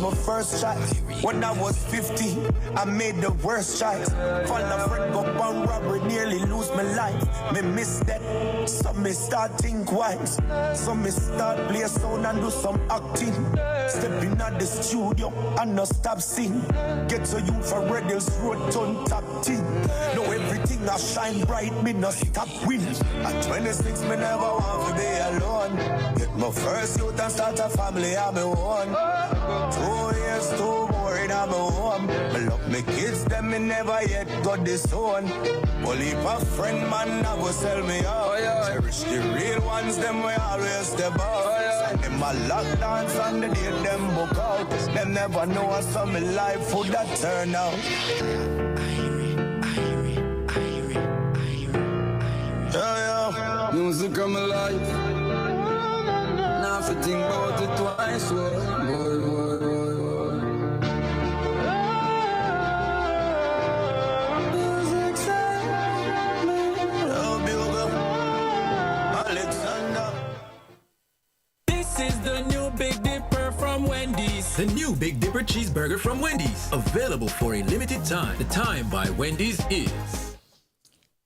my first choice. When I was 50, I made the worst choice. Fall a friend up on robbery, nearly lose my life. Me miss that, so me start think twice. So me start play sound and do some acting. Step in at the studio and no stop sing. Get to you for Reddel's Road, turn top team. Know everything I shine bright, me no stop win. At 26, me never want to be alone. Get my first youth and start a family on my own. 2 years too boring on my home. Me love me kids, them me never yet got this own. Only a friend man I go sell me out. Cherish the real ones, them we always step out. Send them a lock dance and the day them book out. Them never know how some life would that turn out. Music of my life. Now if you think about it twice, boy. Music's Alexander. This is the new Big Dipper from Wendy's. The new Big Dipper cheeseburger from Wendy's. Available for a limited time. The time by Wendy's is...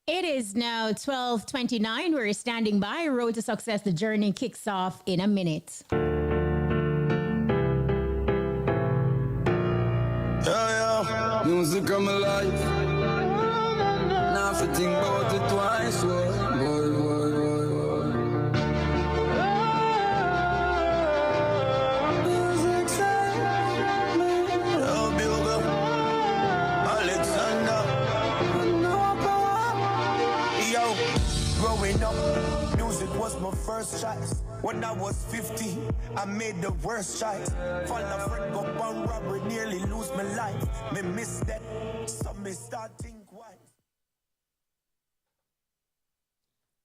It is now 12:29. We're standing by. Road to Success. The journey kicks off in a minute. Music of my life. Now if you think about it twice, boy. Music's Alexander. Yo, growing up, music was my first choice. When I was 50, I made the worst choice. Fall a friend up on robbery, nearly lose my life. Me miss that, so me start think why.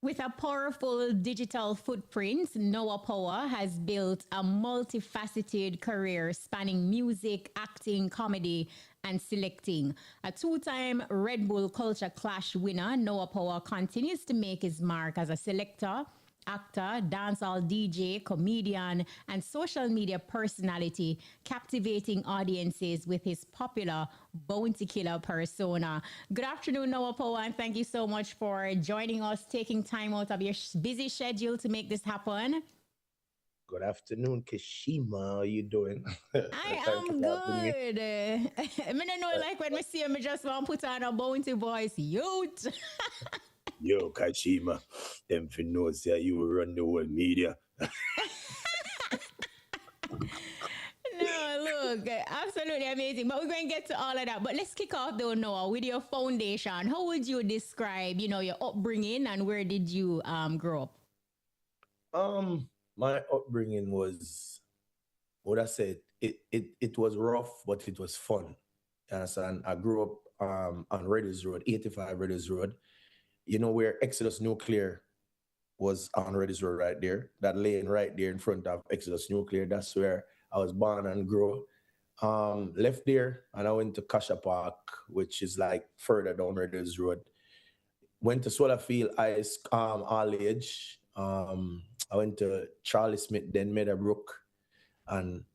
With a powerful digital footprint, Noah POWA has built a multifaceted career spanning music, acting, comedy, and selecting. A two-time Red Bull Culture Clash winner, Noah POWA continues to make his mark as a selector, actor, dancehall DJ, comedian, and social media personality, captivating audiences with his popular bounty killer persona. Good afternoon, Noah POWA, and thank you so much for joining us, taking time out of your busy schedule to make this happen. Good afternoon, Kashima. How you doing? I am good. I don't know, like when I see him, I just want to put on a bounty voice. Youth. Yo, Kashima. Them for knows that you will run the whole media. No, look, absolutely amazing. But we're going to get to all of that. But let's kick off though, Noah, with your foundation. How would you describe, your upbringing and where did you grow up? My upbringing was, what I said, it was rough, but it was fun. You understand? I grew up on Reddel's Road, 85 Reddel's Road. You know where Exodus Nuclear was on Reddel's Road right there? That lane right there in front of Exodus Nuclear. That's where I was born and grew. Left there and I went to Kasha Park, which is like further down Reddel's Road. Went to Swallowfield all age. I went to Charlie Smith, then Meadowbrook. And,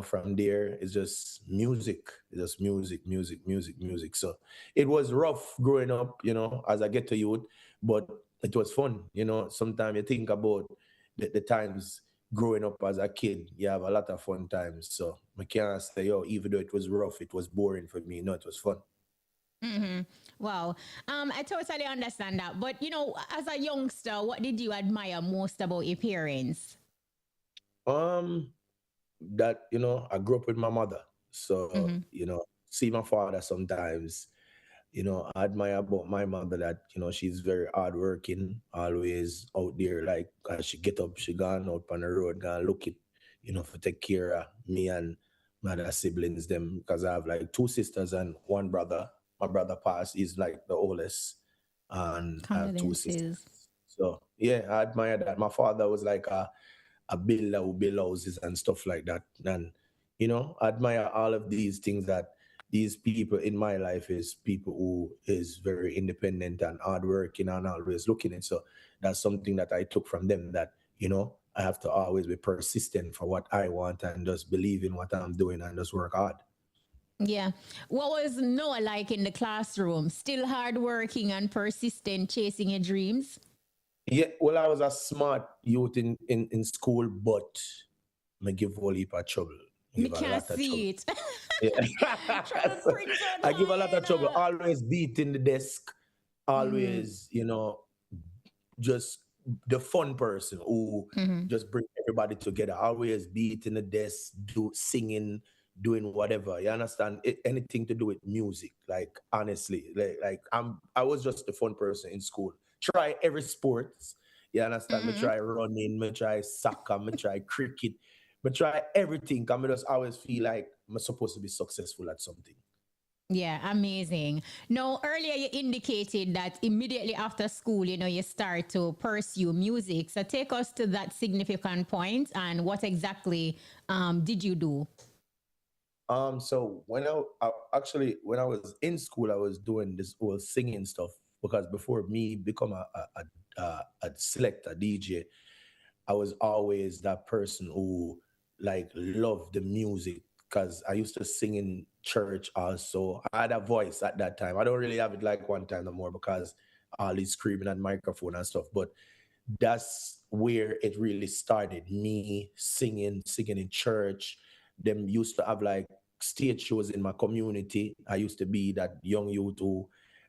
from there, it's just music. It's just music. So it was rough growing up, as I get to youth, but it was fun. Sometimes you think about the times growing up as a kid, you have a lot of fun times. So I can't say, even though it was rough, it was boring for me. No, it was fun. Mm-hmm. Wow. I totally understand that. But, as a youngster, what did you admire most about your parents? That, I grew up with my mother. So, see my father sometimes, I admire about my mother that, she's very hardworking, always out there. Like, as she get up, she gone out on the road, gone looking, for take care of me and my other siblings, them, because I have like 2 sisters and 1 brother. My brother passed, he's like the oldest, and I have 2 sisters. So, yeah, I admire that. My father was like a builder who build houses and stuff like that. And, I admire all of these things that these people in my life is people who is very independent and hardworking and always looking at. So that's something that I took from them that, I have to always be persistent for what I want and just believe in what I'm doing and just work hard. Yeah. What was Noah like in the classroom? Still hardworking and persistent, chasing your dreams? Yeah, well, I was a smart youth in school, but I give a whole heap of trouble. I Me give a can't lot of trouble. see it. Yeah. Trouble So, Prince on I give a lot of trouble. fire. Always beating the desk. Always, just the fun person who just bring everybody together. Always beating the desk, singing, doing whatever. You understand? Anything to do with music. Like honestly, I was just a fun person in school. Try every sports. You understand? Me try running, me try soccer, me try cricket, me try everything. I just always feel like I'm supposed to be successful at something. Yeah, amazing. Now, earlier you indicated that immediately after school, you start to pursue music. So take us to that significant point and what exactly did you do? So when I was in school, I was doing this whole singing stuff because before me become a selector DJ, I was always that person who like loved the music because I used to sing in church also. I had a voice at that time. I don't really have it like one time no more because all these screaming at microphone and stuff. But that's where it really started. Me singing in church. Them used to have like stage shows in my community. I used to be that young youth who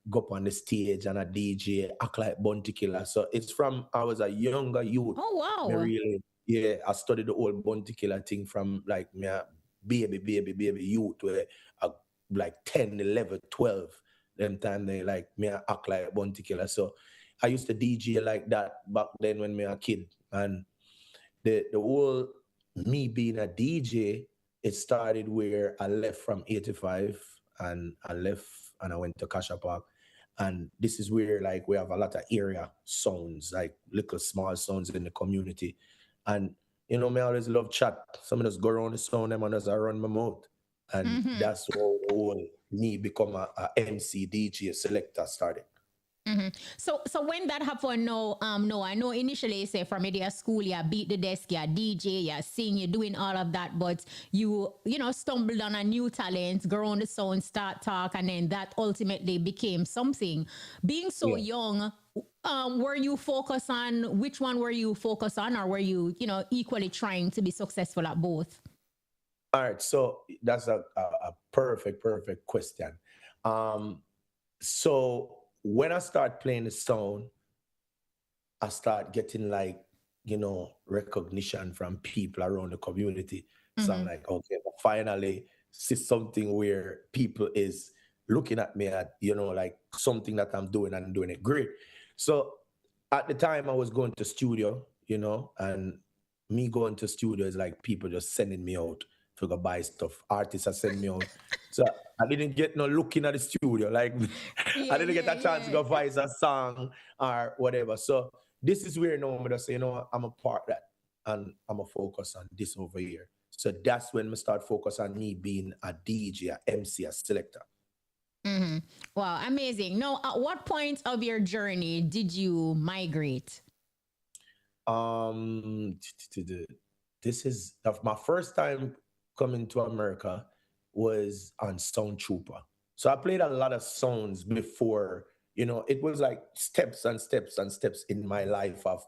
go up on the stage and a DJ, act like Bounty Killer. So it's from I was a younger youth. Oh, Me wow. really, yeah, I studied the old Bounty Killer thing from like me a baby youth where like 10, 11, 12. Them time they like me a act like Bounty Killer. So I used to DJ like that back then when me a kid. And the whole me being a DJ, it started where I left from 85 and I left and I went to Kasha Park. And this is where like we have a lot of area sounds, like little small sounds in the community. And me always love chat. Some of us go around the sound them and just I run my mouth. And that's all me become a MC DJ selector started. So when that happened, no, I know initially you say from media school, you beat the desk, you DJ, you sing, you're doing all of that, but you stumbled on a new talent, grow on the sound, start talk, and then that ultimately became something. Being so young, were you focused on which one were you focused on, or were you equally trying to be successful at both? All right, so that's a perfect question. So when I start playing the sound, I start getting like, recognition from people around the community. So I'm like, okay, finally see something where people is looking at me at, like something that I'm doing and doing it great. So at the time I was going to studio, and me going to studio is like people just sending me out to go buy stuff. Artists are sending me out. So I didn't get no looking at the studio. Like I didn't get a chance to go voice a song or whatever. So this is where now I'm just say, I'm a part of that and I'm a focus on this over here. So that's when we start focus on me being a DJ, a MC, a selector. Wow, amazing. Now, at what point of your journey did you migrate? This is my first time coming to America was on Sound Trooper. So I played a lot of sounds before, it was like steps and steps and steps in my life of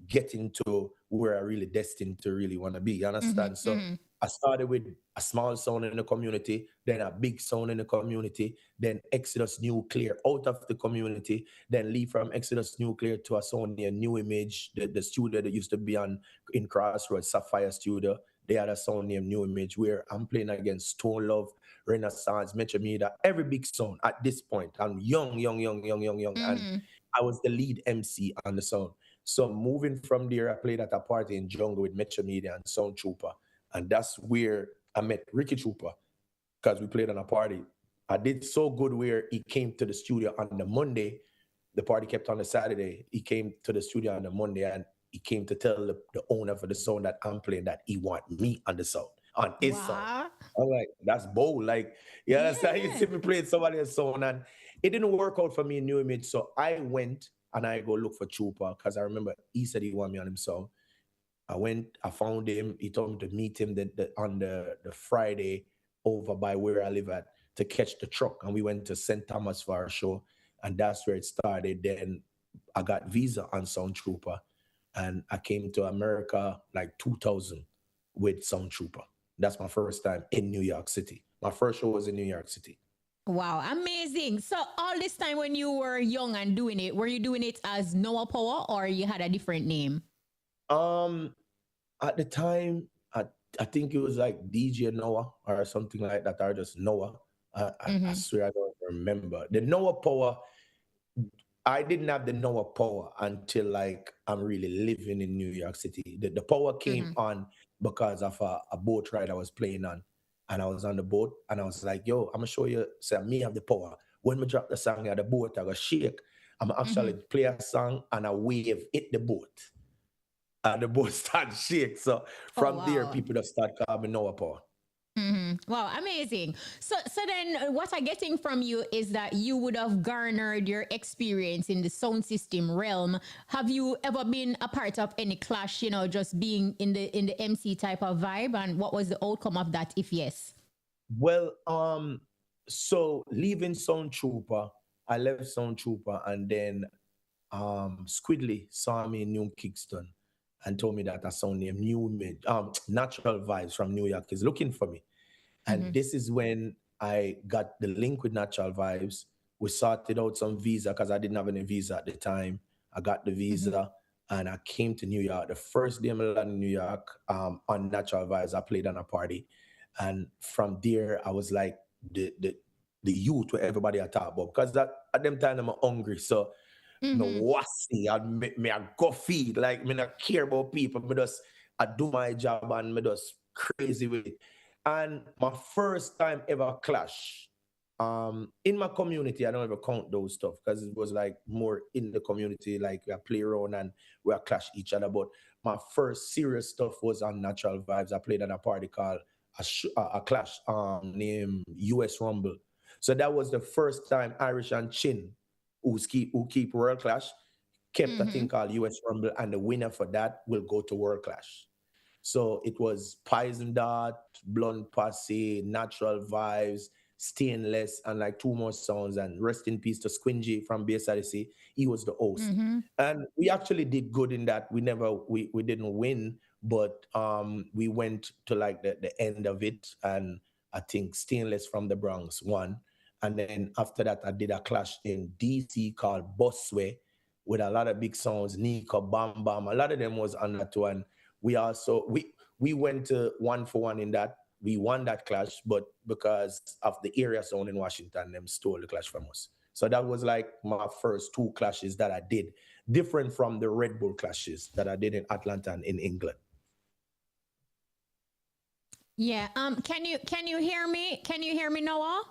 getting to where I really destined to really want to be. You understand? So I started with a small sound in the community, then a big sound in the community, then Exodus Nuclear out of the community, then leave from Exodus Nuclear to a sound near New Image, the studio that used to be in Crossroads, Sapphire Studio. They had a sound named New Image where I'm playing against Stone Love, Renaissance, Metro Media, every big sound at this point. I'm young. And I was the lead MC on the sound. So moving from there, I played at a party in Jungle with Metro Media and Sound Trooper. And that's where I met Ricky Trooper because we played on a party. I did so good where he came to the studio on the Monday. The party kept on the Saturday. He came to the studio on the Monday and he came to tell the owner for the sound that I'm playing that he want me on the sound, on his sound. I'm like, that's bold. Like, that's how you see me playing somebody else's sound. And it didn't work out for me in New Image. So I went and I go look for Trooper because I remember he said he want me on his sound. I found him. He told me to meet him on the Friday over by where I live at to catch the truck. And we went to St. Thomas for our show. And that's where it started. Then I got visa on Sound Trooper. And I came to America like 2000 with Sound Trooper. That's my first time in New York City. My first show was in New York City. Wow, amazing. So all this time when you were young and doing it, were you doing it as Noah POWA or you had a different name? At the time, I think it was like DJ Noah or something like that, or just Noah. I swear I don't remember. The Noah POWA, I didn't have the Noah POWA until like I'm really living in New York City. The POWA came on because of a boat ride I was playing on. And I was on the boat and I was like, yo, I'm gonna show you, say, me have the power. When we drop the song at the boat, I go shake. I'm actually play a song and I wave hit the boat. And the boat start shake. So from there, people just start calling me Noah POWA. Wow, amazing. So then what I'm getting from you is that you would have garnered your experience in the sound system realm. Have you ever been a part of any clash, just being in the MC type of vibe? And what was the outcome of that, if yes? Well, so leaving Sound Trooper, I left Sound Trooper and then Squidly saw me in New Kingston and told me that a sound named Natural Vibes from New York is looking for me. And this is when I got the link with Natural Vibes. We sorted out some visa because I didn't have any visa at the time. I got the visa and I came to New York. The first day I landed in New York on Natural Vibes, I played on a party. And from there, I was like the youth where everybody I talk about. Because at them time, I'm hungry. So no wassy, I go feed. Like, me not care about people. I do my job and me just crazy with it. And my first time ever clash in my community, I don't ever count those stuff because it was like more in the community, like we play around and we clash each other. But my first serious stuff was on Natural Vibes. I played on a party called a clash named US Rumble. So that was the first time Irish and Chin, who keep World Clash, kept a thing called US Rumble, and the winner for that will go to World Clash. So it was Poison Dart, Blunt Posse, Natural Vibes, Stainless, and like two more songs. And rest in peace to Squingy from BSIDC. He was the host. And we actually did good in that. We didn't win, but we went to like the end of it. And I think Stainless from the Bronx won. And then after that, I did a clash in DC called Busway with a lot of big songs, Nika, Bam Bam. A lot of them was on that one. We went to 1-for-1 in that. We won that clash, but because of the area zone in Washington, them stole the clash from us. So that was like my first two clashes that I did, different from the Red Bull clashes that I did in Atlanta and in England. Yeah. Can you hear me? Can you hear me, Noah?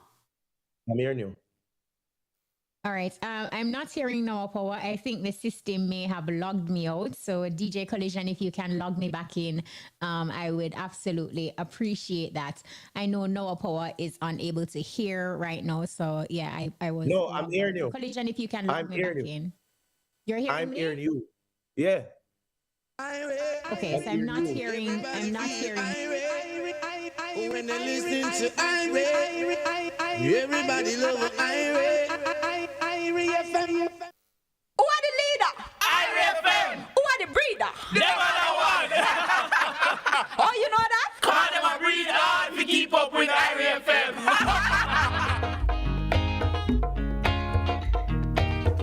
I'm hearing you. All right. I'm not hearing Noah POWA. I think the system may have logged me out. So DJ Collision, if you can log me back in, I would absolutely appreciate that. I know Noah POWA is unable to hear right now. So yeah, I was. No, I'm hearing you. Collision, if you can log me back in. You're hearing me? I'm hearing you. Yeah. Okay, so I'm not hearing. When they listen to Irie, everybody love Irie. Irie FM. Who are the leader? Irie FM. Who are the breeder? Never know one. Oh, you know that? Call them a breed hard to keep up with Irie FM.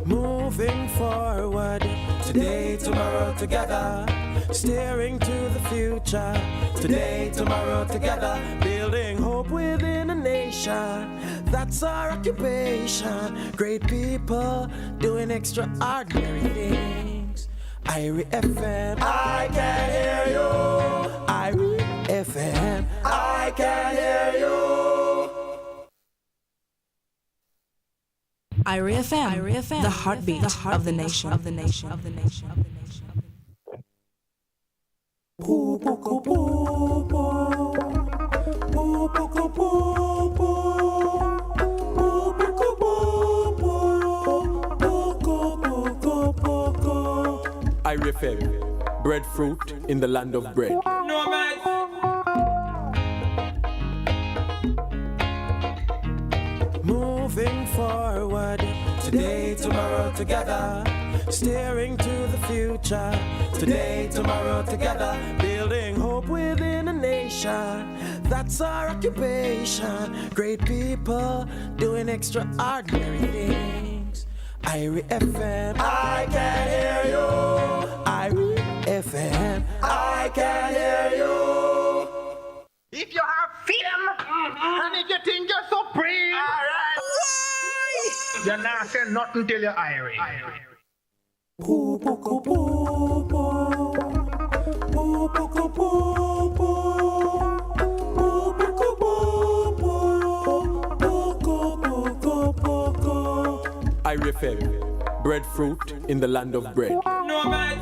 Moving forward, today, tomorrow, together. Steering to the future, today, tomorrow, together. Building hope within a nation, that's our occupation. Great people doing extraordinary things. Irie FM, I can hear you. Irie FM, I can hear you. Irie FM, the heartbeat of the nation. Irie FM, breadfruit in the land of bread. No, man. Moving forward, today, tomorrow, together. Steering to the future, today, tomorrow, together. Building hope within a nation, that's our occupation. Great people doing extraordinary things. Irie FM, I can hear you. Irie FM, I can hear you. If you have freedom and if you think you're supreme, alright, you're not saying nothing till you're Irie. Poo poo poo poo poo poo poo poo poo. Irie FM, breadfruit in the land of bread. No, man.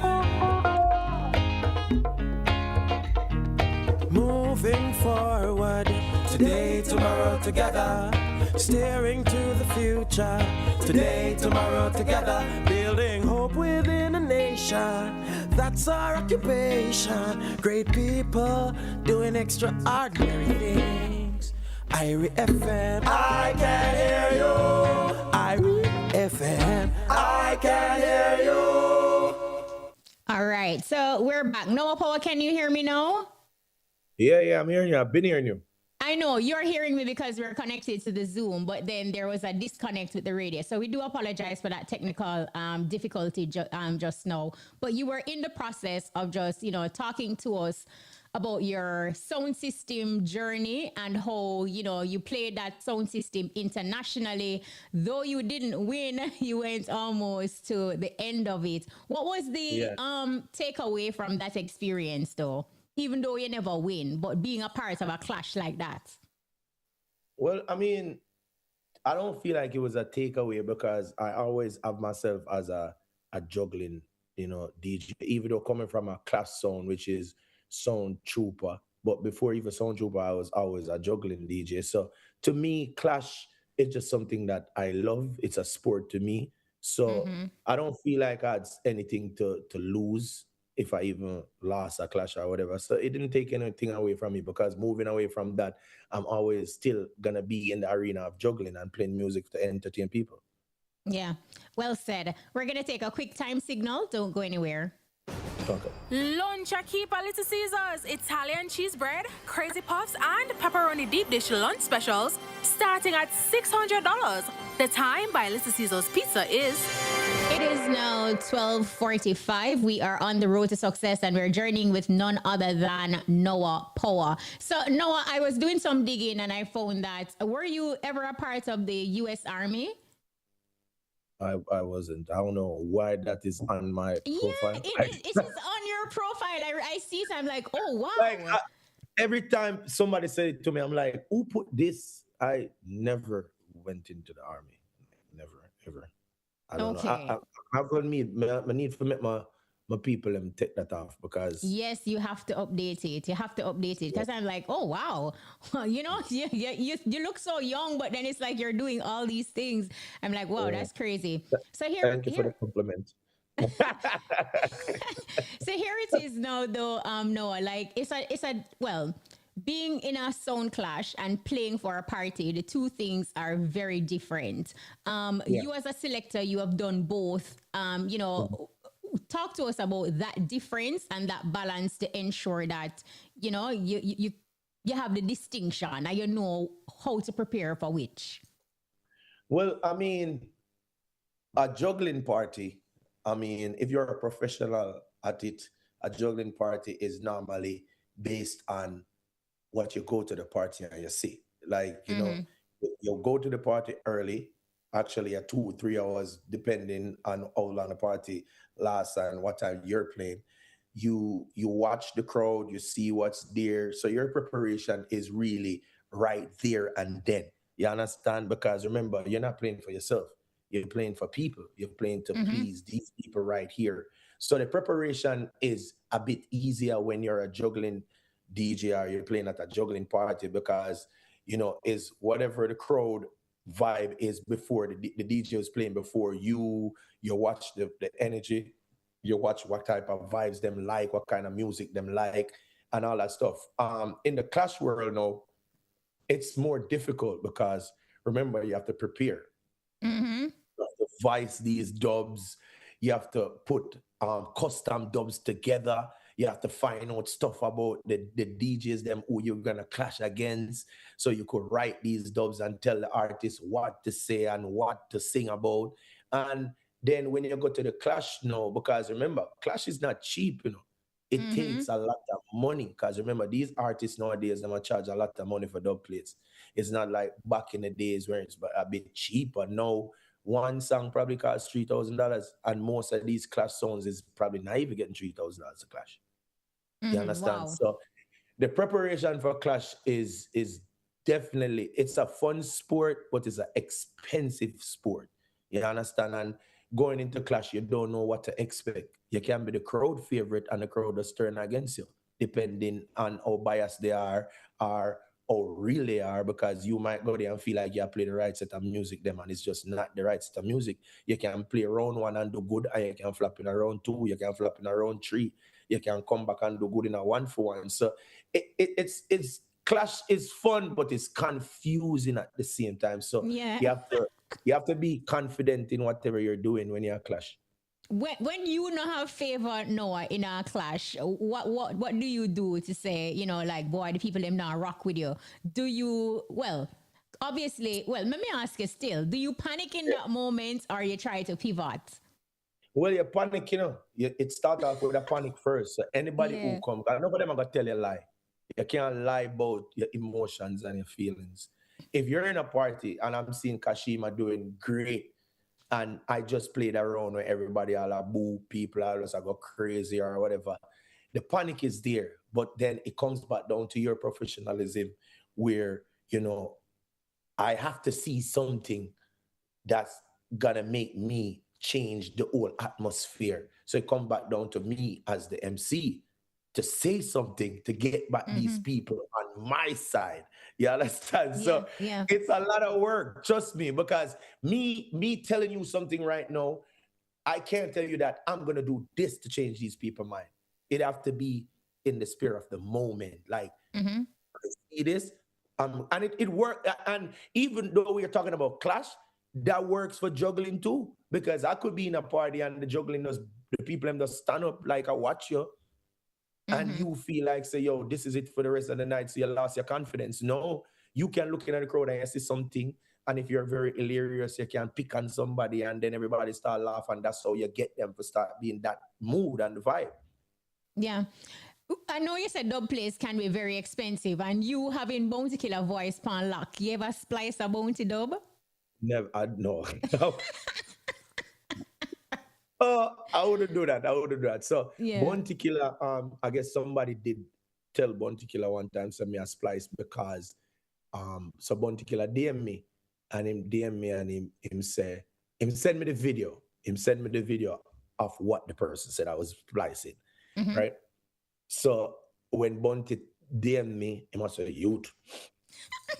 Moving forward, today, tomorrow, together. Steering to the future, today, tomorrow, together. Building hope within a nation, that's our occupation. Great people doing extraordinary things. Irie FM, I can hear you. Irie FM, I can hear you. All right, so we're back. Noah Power, can you hear me now? Yeah, I'm hearing you. I've been hearing you. I know you're hearing me because we're connected to the Zoom, but then there was a disconnect with the radio. So we do apologize for that technical difficulty just now. But you were in the process of just, talking to us about your sound system journey and how, you played that sound system internationally. Though you didn't win, you went almost to the end of it. What was the takeaway from that experience, though? Even though you never win, but being a part of a clash like that? Well, I mean, I don't feel like it was a takeaway because I always have myself as a juggling, DJ, even though coming from a class sound, which is sound trooper. But before even sound trooper, I was always a juggling DJ. So to me, clash is just something that I love. It's a sport to me. So I don't feel like I had anything to lose if I even lost a clash or whatever. So it didn't take anything away from me because moving away from that, I'm always still going to be in the arena of juggling and playing music to entertain people. Yeah, well said. We're going to take a quick time signal. Don't go anywhere. Okay. Lunch at Keeper Little Caesars, Italian cheese bread, crazy puffs, and pepperoni deep dish lunch specials starting at $600. The time by Little Caesars Pizza is... It is now 12:45. We are on the road to success and we're journeying with none other than Noah Power. So Noah, I was doing some digging and I found that, were you ever a part of the U.S. Army? I wasn't. I don't know why that is on my profile. It is on your profile. I see it. I'm like, oh, wow. Like, every time somebody said it to me, I'm like, who put this? I never went into the army. Never, ever. I don't know. I've got me need to make my people take that off because... Yes, you have to update it. You have to update it because I'm like, oh, wow. You look so young, but then it's like you're doing all these things. I'm like, wow, that's crazy. So Thank you for the compliment. So here it is now, though, Noah, like being in a sound clash and playing for a party, the two things are very different. You as a selector, you have done both. Talk to us about that difference and that balance to ensure that, you have the distinction and you know how to prepare for which. Well, I mean, a juggling party, if you're a professional at it, a juggling party is normally based on what you go to the party and you see. Like, you'll go to the party early, actually at 2-3 hours, depending on how long the party lasts and what time you're playing. You watch the crowd, you see what's there. So your preparation is really right there and then. You understand? Because remember, you're not playing for yourself. You're playing for people. You're playing to please these people right here. So the preparation is a bit easier when you're a juggling DJ or you're playing at a juggling party because, is whatever the crowd vibe is before the DJ is playing before you watch the energy, you watch what type of vibes them like, what kind of music them like, and all that stuff. In the Clash world now, it's more difficult because remember you have to prepare. Mm-hmm. You have to voice these dubs. You have to put custom dubs together. You have to find out stuff about the DJs, them who you're gonna clash against. So you could write these dubs and tell the artist what to say and what to sing about. And then when you go to the clash now, because remember, clash is not cheap, you know. It takes a lot of money. Because remember, these artists nowadays, they charge a lot of money for dub plates. It's not like back in the days where it's a bit cheaper. Now, one song probably costs $3,000, and most of these clash songs is probably not even getting $3,000 a clash. You understand? Wow. So the preparation for clash is definitely, it's a fun sport, but it's an expensive sport. You understand? And going into clash, you don't know what to expect. You can be the crowd favorite and the crowd is turn against you, depending on how biased they are or how real they are, because you might go there and feel like you play the right set of music them and it's just not the right set of music. You can play round one and do good, and you can flop in a round two, you can flop in a round three, you can come back and do good in a 1-for-1. So it's clash is fun, but it's confusing at the same time. So Yeah. you have to be confident in whatever you're doing when you're clash. When you know have favor Noah in a clash, what do you do to say, you know, like, boy, the people them not rock with you? Do you, well, obviously, well, let me ask you still, do you panic in that moment or you try to pivot? Well, you panic, you know. It starts off with a panic first. So anybody who comes, nobody am gonna tell you a lie. You can't lie about your emotions and your feelings. If you're in a party and I'm seeing Kashima doing great, and I just played around with everybody, all a boo people, all us I go crazy or whatever, the panic is there. But then it comes back down to your professionalism, where, you know, I have to see something that's gonna make me change the whole atmosphere. So it comes back down to me as the MC to say something to get back these people on my side. You understand? So it's a lot of work, trust me, because me telling you something right now, I can't tell you that I'm gonna do this to change these people's mind. It have to be in the spirit of the moment. Like, it is, and it worked. And even though we are talking about clash, that works for juggling too, because I could be in a party and the juggling does, the people them just stand up like I watch you, and you feel like, say, yo, this is it for the rest of the night, so you lost your confidence. No, you can look in at the crowd and you see something, and if you're very hilarious, you can pick on somebody and then everybody start laughing. That's how you get them to start being that mood and the vibe. Yeah. I know you said dub plays can be very expensive, and you having Bounty Killer voice pan lock, you ever splice a Bounty dub? Never, no. I wouldn't do that. So Bounty Killer, I guess somebody did tell Bounty Killer one time, send me a splice, because so Bounty Killer DM me and him send me the video. Him send me the video of what the person said I was splicing. Right? So when Bounty DM me, he must say, youth,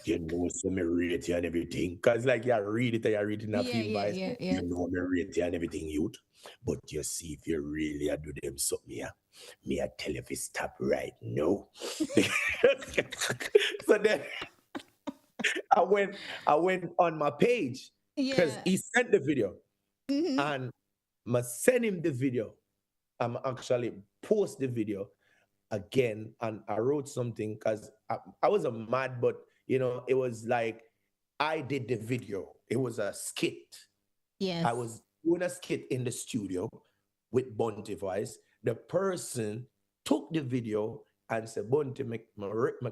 you know, so me rate you and everything. Because like you read it and you read it in a film voice. You know me rate you and everything, youth. But you see, if you really do them something, me I tell you if you stop right now. So then I went on my page because he sent the video. And I send him the video. I'm actually post the video again, and I wrote something because I was a mad, but you know, it was like I did the video. It was a skit. Yes. I was doing a skit in the studio with Bunty voice. The person took the video and said, Bunty, me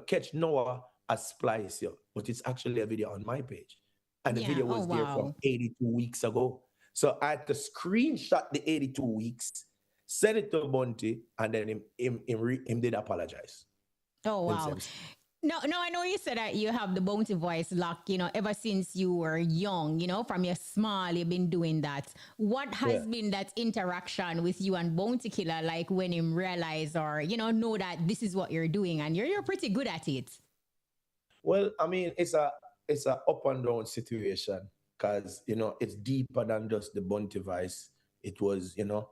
catch Noah a splice you. But it's actually a video on my page. And the video was there from 82 weeks ago. So I had to screenshot the 82 weeks, send it to Bunty, and then him did apologize. Oh, wow. No, I know you said that you have the Bounty voice lock, you know, ever since you were young, you know, from your small, you've been doing that. What has been that interaction with you and Bounty Killer, like when him realize or, you know that this is what you're doing and you're pretty good at it? Well, I mean, it's a up and down situation, because, you know, it's deeper than just the Bounty voice. It was, you know,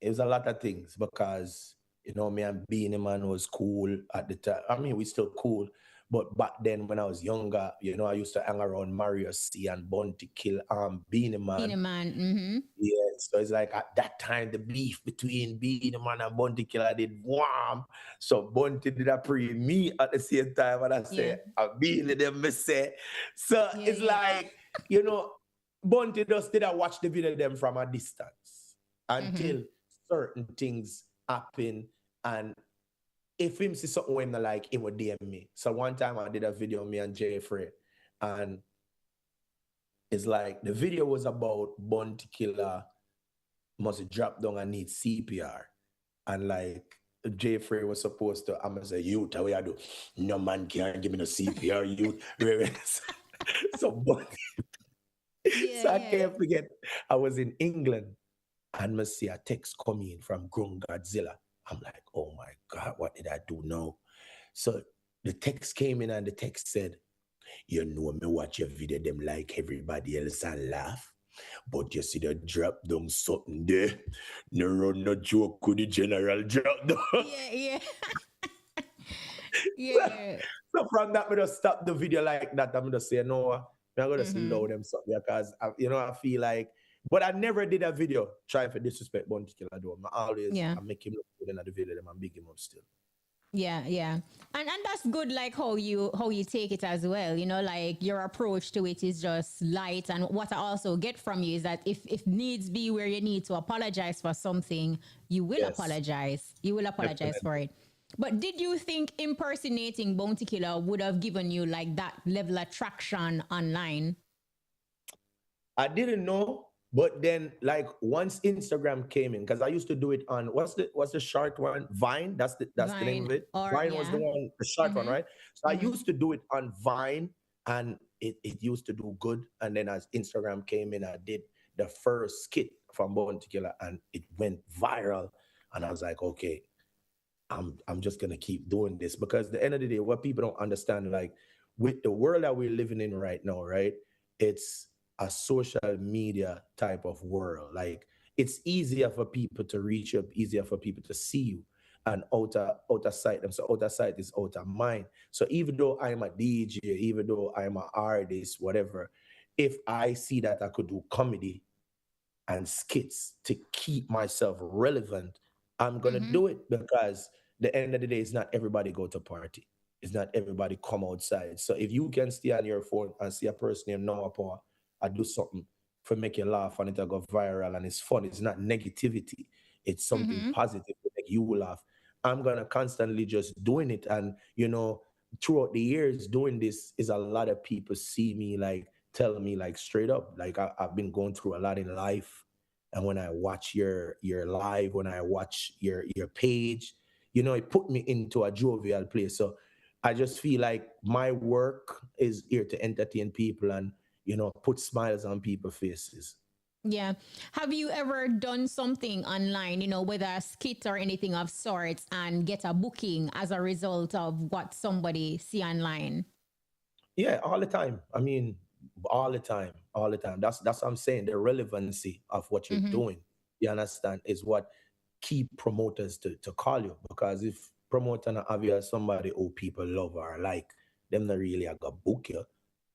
it was a lot of things because me and Beanie Man was cool at the time. I mean, we still cool, but back then when I was younger, I used to hang around Mario C and Bounty Kill Beanie Being a Man. man. Mm-hmm. Yeah, so it's like at that time the beef between Beanie Man and Bounty Killer did warm. So Bounty did a pre me at the same time, and I Yeah. say, I Beanie them me say. So Yeah, it's yeah. like, Bounty just did I watch the video them from a distance until certain things happen. And if him see something when I like, him would DM me. So one time I did a video, me and Jeffrey, and it's like the video was about Bounty Killer must drop down and need CPR. And like Jeffrey was supposed to, I'm gonna say, youth, how I do? No man can't give me no CPR, youth. So, so I can't forget, I was in England and I see a text coming from Grown Godzilla. I'm like, oh my God, what did I do now? So the text came in and the text said, me watch your video, them like everybody else and laugh. But you see the drop down something there. No run no joke with the general drop down. Yeah. Yeah. So from that, I'm just stop the video like that. I'm just say, no, I'm gonna slow them something because I feel like, but I never did a video trying for disrespect Bounty Killer though. I make him look good in the video, them and big him up still. Yeah. And that's good, like how you take it as well. Like your approach to it is just light. And what I also get from you is that if needs be where you need to apologize for something, you will apologize. You will apologize for it. But did you think impersonating Bounty Killer would have given you like that level of traction online? I didn't know, but then like once Instagram came in, because I used to do it on what's the short one? Vine. That's the name of it. Vine was the short one, right? So I used to do it on Vine, and it used to do good. And then as Instagram came in, I did the first skit from Bounty Killer, and it went viral. And I was like, okay, I'm just gonna keep doing this, because at the end of the day, what people don't understand, like with the world that we're living in right now, right? It's a social media type of world. Like it's easier for people to reach up, easier for people to see you, and outer sight them. So outer sight is outer mind. So even though I'm a DJ, even though I'm an artist, whatever, if I see that I could do comedy and skits to keep myself relevant, I'm gonna do it, because the end of the day, it's not everybody go to party. It's not everybody come outside. So if you can stay on your phone and see a person named Noah Power, I do something for make you laugh and it'll go viral and it's fun. It's not negativity. It's something positive to make you laugh. I'm gonna constantly just doing it. And throughout the years doing this, is a lot of people see me, like tell me like straight up, like I've been going through a lot in life. And when I watch your live, when I watch your page, it put me into a jovial place. So I just feel like my work is here to entertain people and, put smiles on people's faces. Yeah. Have you ever done something online, whether a skit or anything of sorts, and get a booking as a result of what somebody see online? Yeah, all the time. I mean, all the time. That's what I'm saying. The relevancy of what you're doing, you understand, is what keep promoters to call you. Because if promoter not have you as somebody who people love or like, them not really a go book you.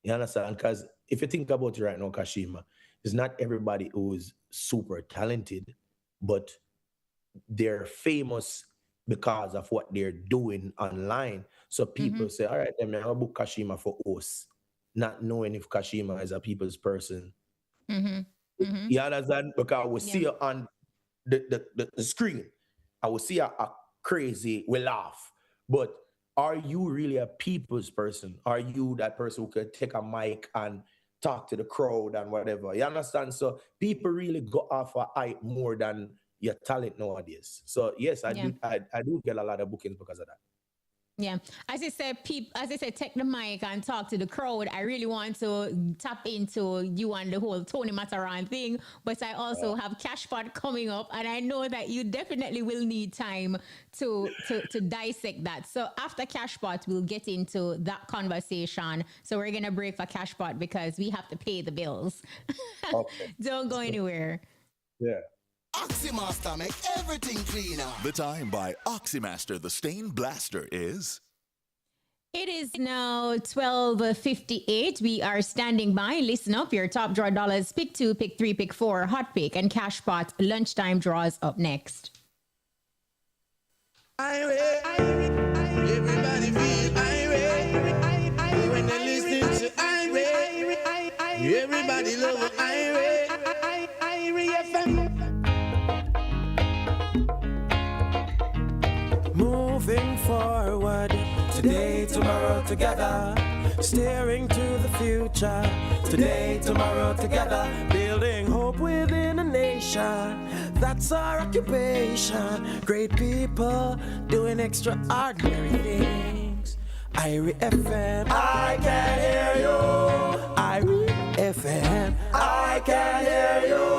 You understand? Because if you think about it right now, Kashima, it's not everybody who is super talented, but they're famous because of what they're doing online. So people say, all right, then I'll book Kashima for us, not knowing if Kashima is a people's person. You understand? Because I will see her on the screen. I will see a crazy, we laugh. But are you really a people's person? Are you that person who could take a mic and talk to the crowd and whatever? You understand? So people really go off a hype more than your talent nowadays. So yes, I do get a lot of bookings because of that. Yeah. As I said, take the mic and talk to the crowd. I really want to tap into you and the whole Tony Mataran thing, but I also have Cashpot coming up, and I know that you definitely will need time to dissect that. So after Cashpot, we'll get into that conversation. So we're going to break for Cashpot because we have to pay the bills. Okay. Don't go anywhere. Yeah. Oxymaster make everything cleaner. The time by Oxymaster, the Stain Blaster, is... It is now 12:58. We are standing by. Listen up. Your top draw dollars. Pick 2, pick 3, pick 4, hot pick, and cash pot lunchtime draws up next. Everybody feel irate when they listen to irate. Everybody love irate. Moving forward, today, tomorrow, together. Steering to the future, today, tomorrow, together. Building hope within a nation, that's our occupation. Great people doing extraordinary things. Irie FM, I can hear you. Irie FM, I can hear you.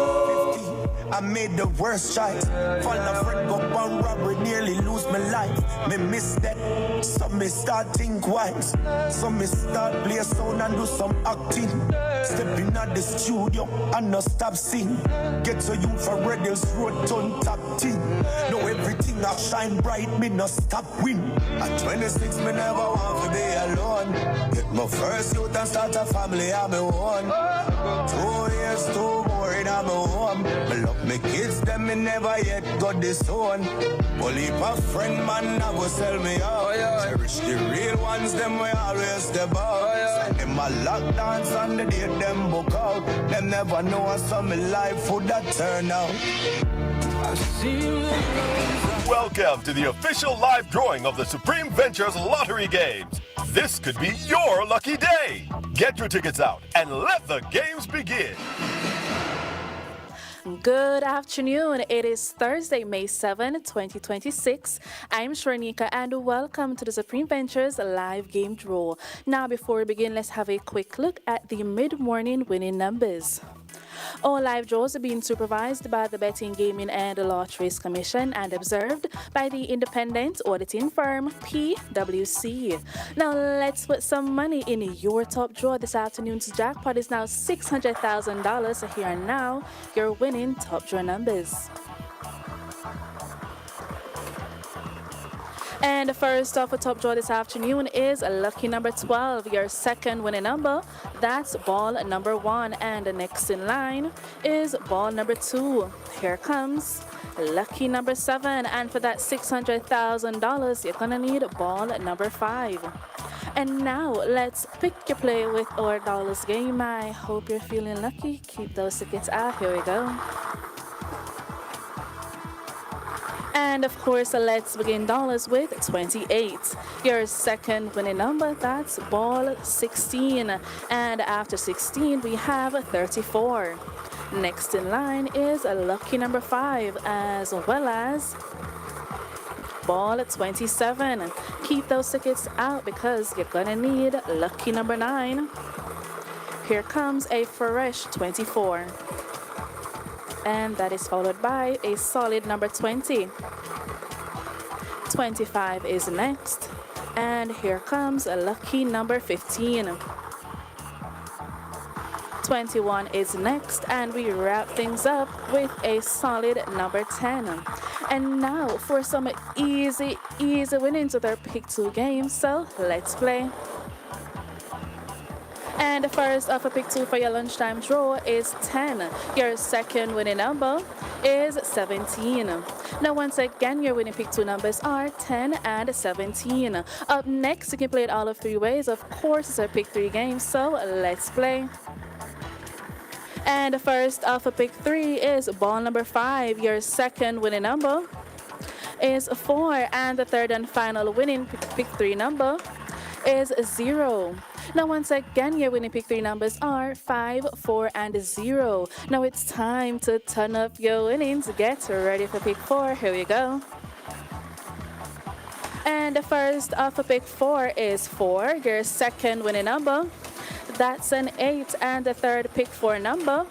I made the worst choice. Fall a friend, go on robbery, nearly lose my life. Me miss that, so me start think wise. So me start play a sound and do some acting. Stepping at the studio and no stop sing. Get to you for Red Hills Road, turn top team. Know everything I shine bright, me no stop win. At 26, me never want to be alone. Get my first youth and start a family, I'm a one. 2 years, 2 more in I'm a home. Me love me kids, them me never yet got this one. Only a friend, man, I will sell me out. Cherish the real ones, them we always step out. Send them a lock dance on the day them book out. Them never know how some life would that turn out. Welcome to the official live drawing of the Supreme Ventures Lottery Games. This could be your lucky day. Get your tickets out and let the games begin. Good afternoon. It is Thursday, May 7, 2026. I'm Shranika and welcome to the Supreme Ventures live game draw. Now, before we begin, let's have a quick look at the mid-morning winning numbers. All live draws are being supervised by the Betting, Gaming and Lotteries Commission and observed by the independent auditing firm PwC. Now let's put some money in your top draw. This afternoon's jackpot is now $600,000. So here and now, your winning top draw numbers. And the first off a top draw this afternoon is lucky number 12, your second winning number. That's ball number 1. And the next in line is ball number 2. Here comes lucky number 7. And for that $600,000, you're gonna need ball number 5. And now let's pick your play with our dollars game. I hope you're feeling lucky. Keep those tickets out. Here we go. And of course, let's begin dollars with 28. Your second winning number, that's ball 16. And after 16, we have 34. Next in line is a lucky number 5, as well as ball 27. Keep those tickets out because you're gonna need lucky number 9. Here comes a fresh 24. And that is followed by a solid number 20. 25 is next. And here comes a lucky number 15. 21 is next. And we wrap things up with a solid number 10. And now for some easy winnings with our Pick 2 game. So let's play. And the first of a Pick 2 for your lunchtime draw is 10. Your second winning number is 17. Now, once again, your winning Pick 2 numbers are 10 and 17. Up next, you can play it all of 3 ways. Of course, it's a Pick 3 game, so let's play. And the first of a Pick 3 is ball number 5. Your second winning number is 4. And the third and final winning Pick 3 number is 0. Now, once again, your winning Pick 3 numbers are 5, 4, and 0. Now it's time to turn up your winnings. Get ready for Pick 4. Here we go. And the first of a Pick 4 is 4. Your second winning number, that's an 8. And the third Pick 4 number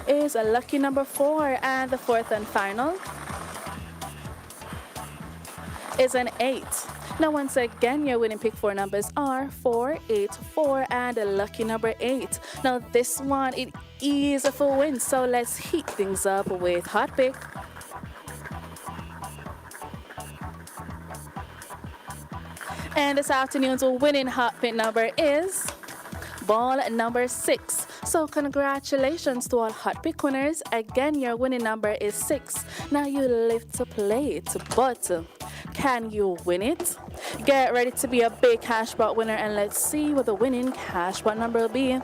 is a lucky number 4. And the fourth and final is an 8. Now, once again, your winning pick four numbers are 4, 8, 4, and a lucky number 8. Now, this one, it is a full win, so let's heat things up with hot pick. And this afternoon's winning hot pick number is ball number 6. So congratulations to all hot pick winners. Again, your winning number is 6. Now you live to play it, but can you win it? Get ready to be a big cashbot winner, and let's see what the winning cashbot number will be.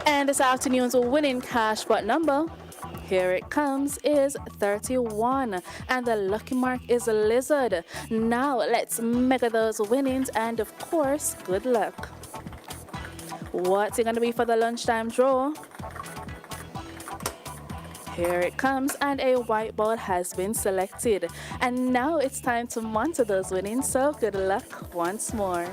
And this afternoon's winning cashbot number, here it comes, is 31, and the lucky mark is a lizard. Now let's measure those winnings, and of course, good luck. What's it gonna be for the lunchtime draw? Here it comes, and a white ball has been selected. And now it's time to monitor those winnings, so good luck once more.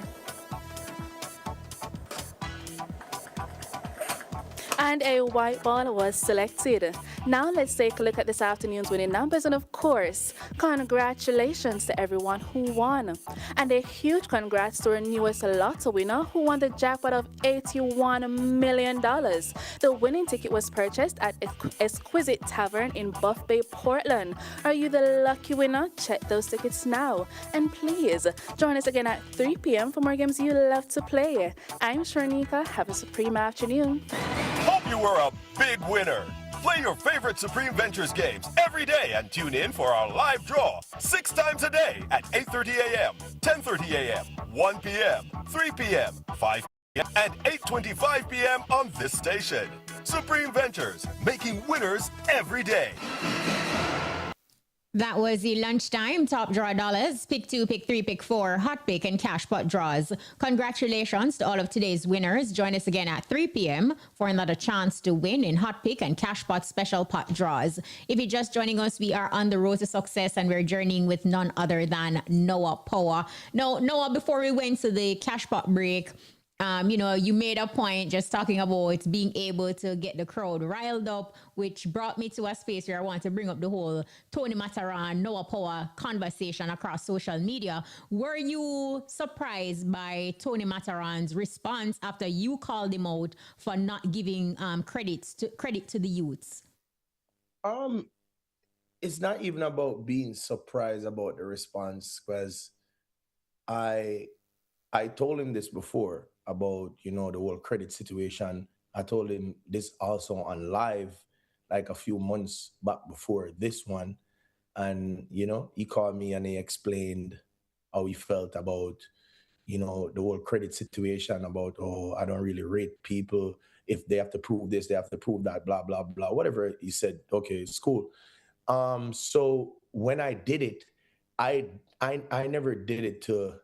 And a white ball was selected. Now let's take a look at this afternoon's winning numbers, and of course, congratulations to everyone who won. And a huge congrats to our newest lotto winner who won the jackpot of $81 million. The winning ticket was purchased at Exquisite Tavern in Buff Bay, Portland. Are you the lucky winner? Check those tickets now. And please, join us again at 3 p.m. for more games you love to play. I'm Sharnika. Have a supreme afternoon. Hope you were a big winner. Play your favorite Supreme Ventures games every day and tune in for our live draw 6 times a day at 8:30 a.m., 10:30 a.m., 1 p.m., 3 p.m., 5 p.m., and 8:25 p.m. on this station. Supreme Ventures, making winners every day. That was the lunchtime top draw dollars, pick 2, pick 3, pick 4, hot pick, and cash pot draws. Congratulations to all of today's winners. Join us again at 3 p.m. for another chance to win in hot pick and cash pot special pot draws. If you're just joining us, we are on the road to success, and we're journeying with none other than Noah POWA. Now, Noah, before we went to the cash pot break, you made a point just talking about being able to get the crowd riled up, which brought me to a space where I want to bring up the whole Tony Mataran, Noah POWA conversation across social media. Were you surprised by Tony Mataran's response after you called him out for not giving credit to the youths? It's not even about being surprised about the response, because I told him this before about, the whole credit situation. I told him this also on live, like a few months back before this one. And, he called me and he explained how he felt about, the whole credit situation, about, I don't really rate people. If they have to prove this, they have to prove that, blah, blah, blah, whatever. He said, okay, it's cool. So when I did it, I never did it to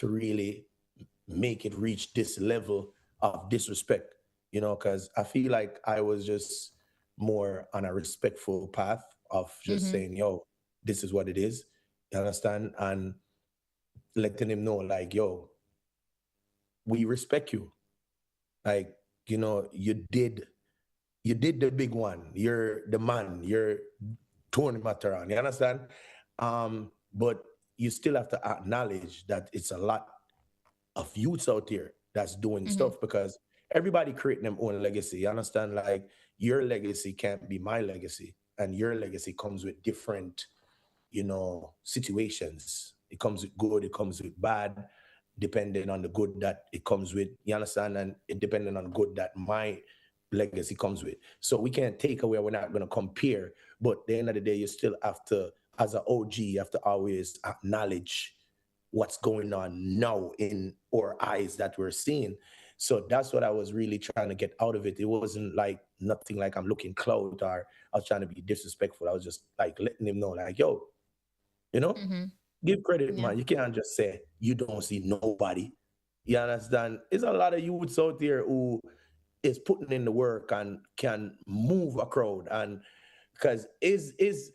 really make it reach this level of disrespect, because I feel like I was just more on a respectful path of just saying, yo, this is what it is. You understand? And letting him know, like, yo, we respect you. Like, you did the big one. You're the man. You're Tony Mataran. You understand? But you still have to acknowledge that it's a lot of youths out there that's doing stuff, because everybody creating their own legacy. You understand? Like, your legacy can't be my legacy, and your legacy comes with different, situations. It comes with good, it comes with bad, depending on the good that it comes with. You understand? And it depending on the good that my legacy comes with. So we can't take away, we're not going to compare, but at the end of the day, you still have to, as an OG, you have to always acknowledge what's going on now in our eyes that we're seeing. So that's what I was really trying to get out of it. It wasn't like nothing like I'm looking clout or I was trying to be disrespectful. I was just like letting him know, like, yo, give credit, man. You can't just say you don't see nobody. You understand? There's a lot of youths out there who is putting in the work and can move a crowd. And because his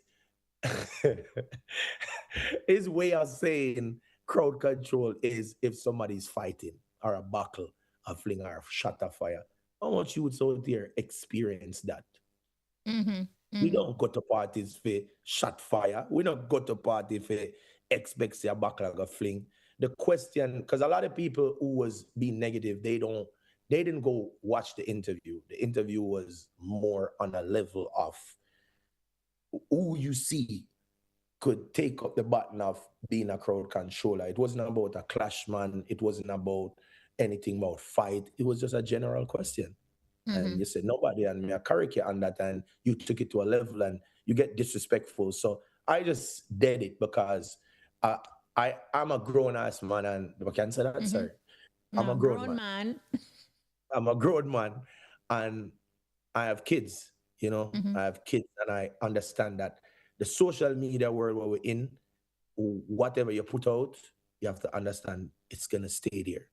way of saying crowd control is if somebody's fighting or a buckle, a fling or a shot of fire. I want you out there experience that. We don't go to parties for shot fire. We don't go to party for expect say a backlog of fling. The question, because a lot of people who was being negative, they didn't go watch the interview. The interview was more on a level of who you see could take up the button of being a crowd controller. It wasn't about a clash, man. It wasn't about anything about fight. It was just a general question. And you said nobody, and me a correct you on that, and you took it to a level and you get disrespectful. So I just did it because I'm a grown ass man, and I can't say that, sir. I'm a grown man. I'm a grown man, and I have kids. You know, I have kids, and I understand that the social media world where we're in, whatever you put out, you have to understand it's gonna stay there.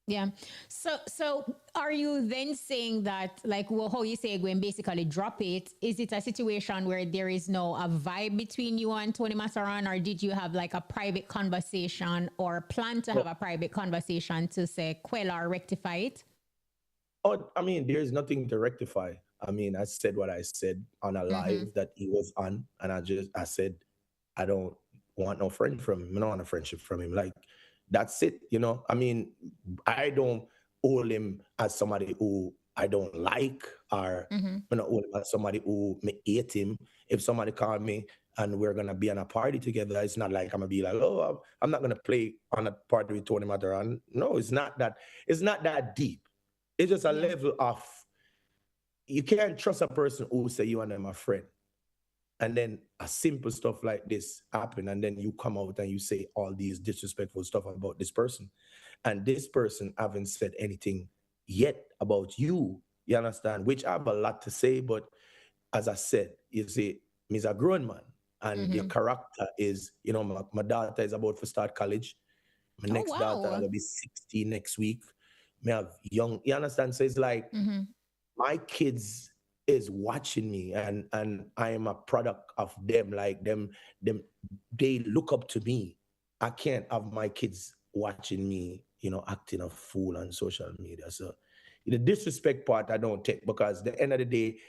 Yeah. So are you then saying that, like, well, how you say when basically drop it, is it a situation where there is no a vibe between you and Tony Matterhorn, or did you have like a private conversation or plan to have a private conversation to say quell or rectify it? Oh, I mean, there's nothing to rectify. I mean, I said what I said on a live that he was on, and I said, I don't want no friend from him. I don't want a friendship from him. Like, that's it, you know. I mean, I don't hold him as somebody who I don't like, or I don't hold him as somebody who may hate him. If somebody called me and we're gonna be on a party together, it's not like I'm gonna be like, oh, I'm not gonna play on a party with Tony Matterhorn. No, it's not that. It's not that deep. It's just a level of, you can't trust a person who say you and them are friend. And then a simple stuff like this happen, and then you come out and you say all these disrespectful stuff about this person. And this person haven't said anything yet about you. You understand? Which I have a lot to say, but as I said, you see, me's a grown man. And your character is, you know, my daughter is about to start college. My next daughter will be 16 next week. Me have young, you understand? So it's like my kids is watching me, and I am a product of them. Like them, they look up to me. I can't have my kids watching me, you know, acting a fool on social media. So the disrespect part I don't take, because at the end of the day,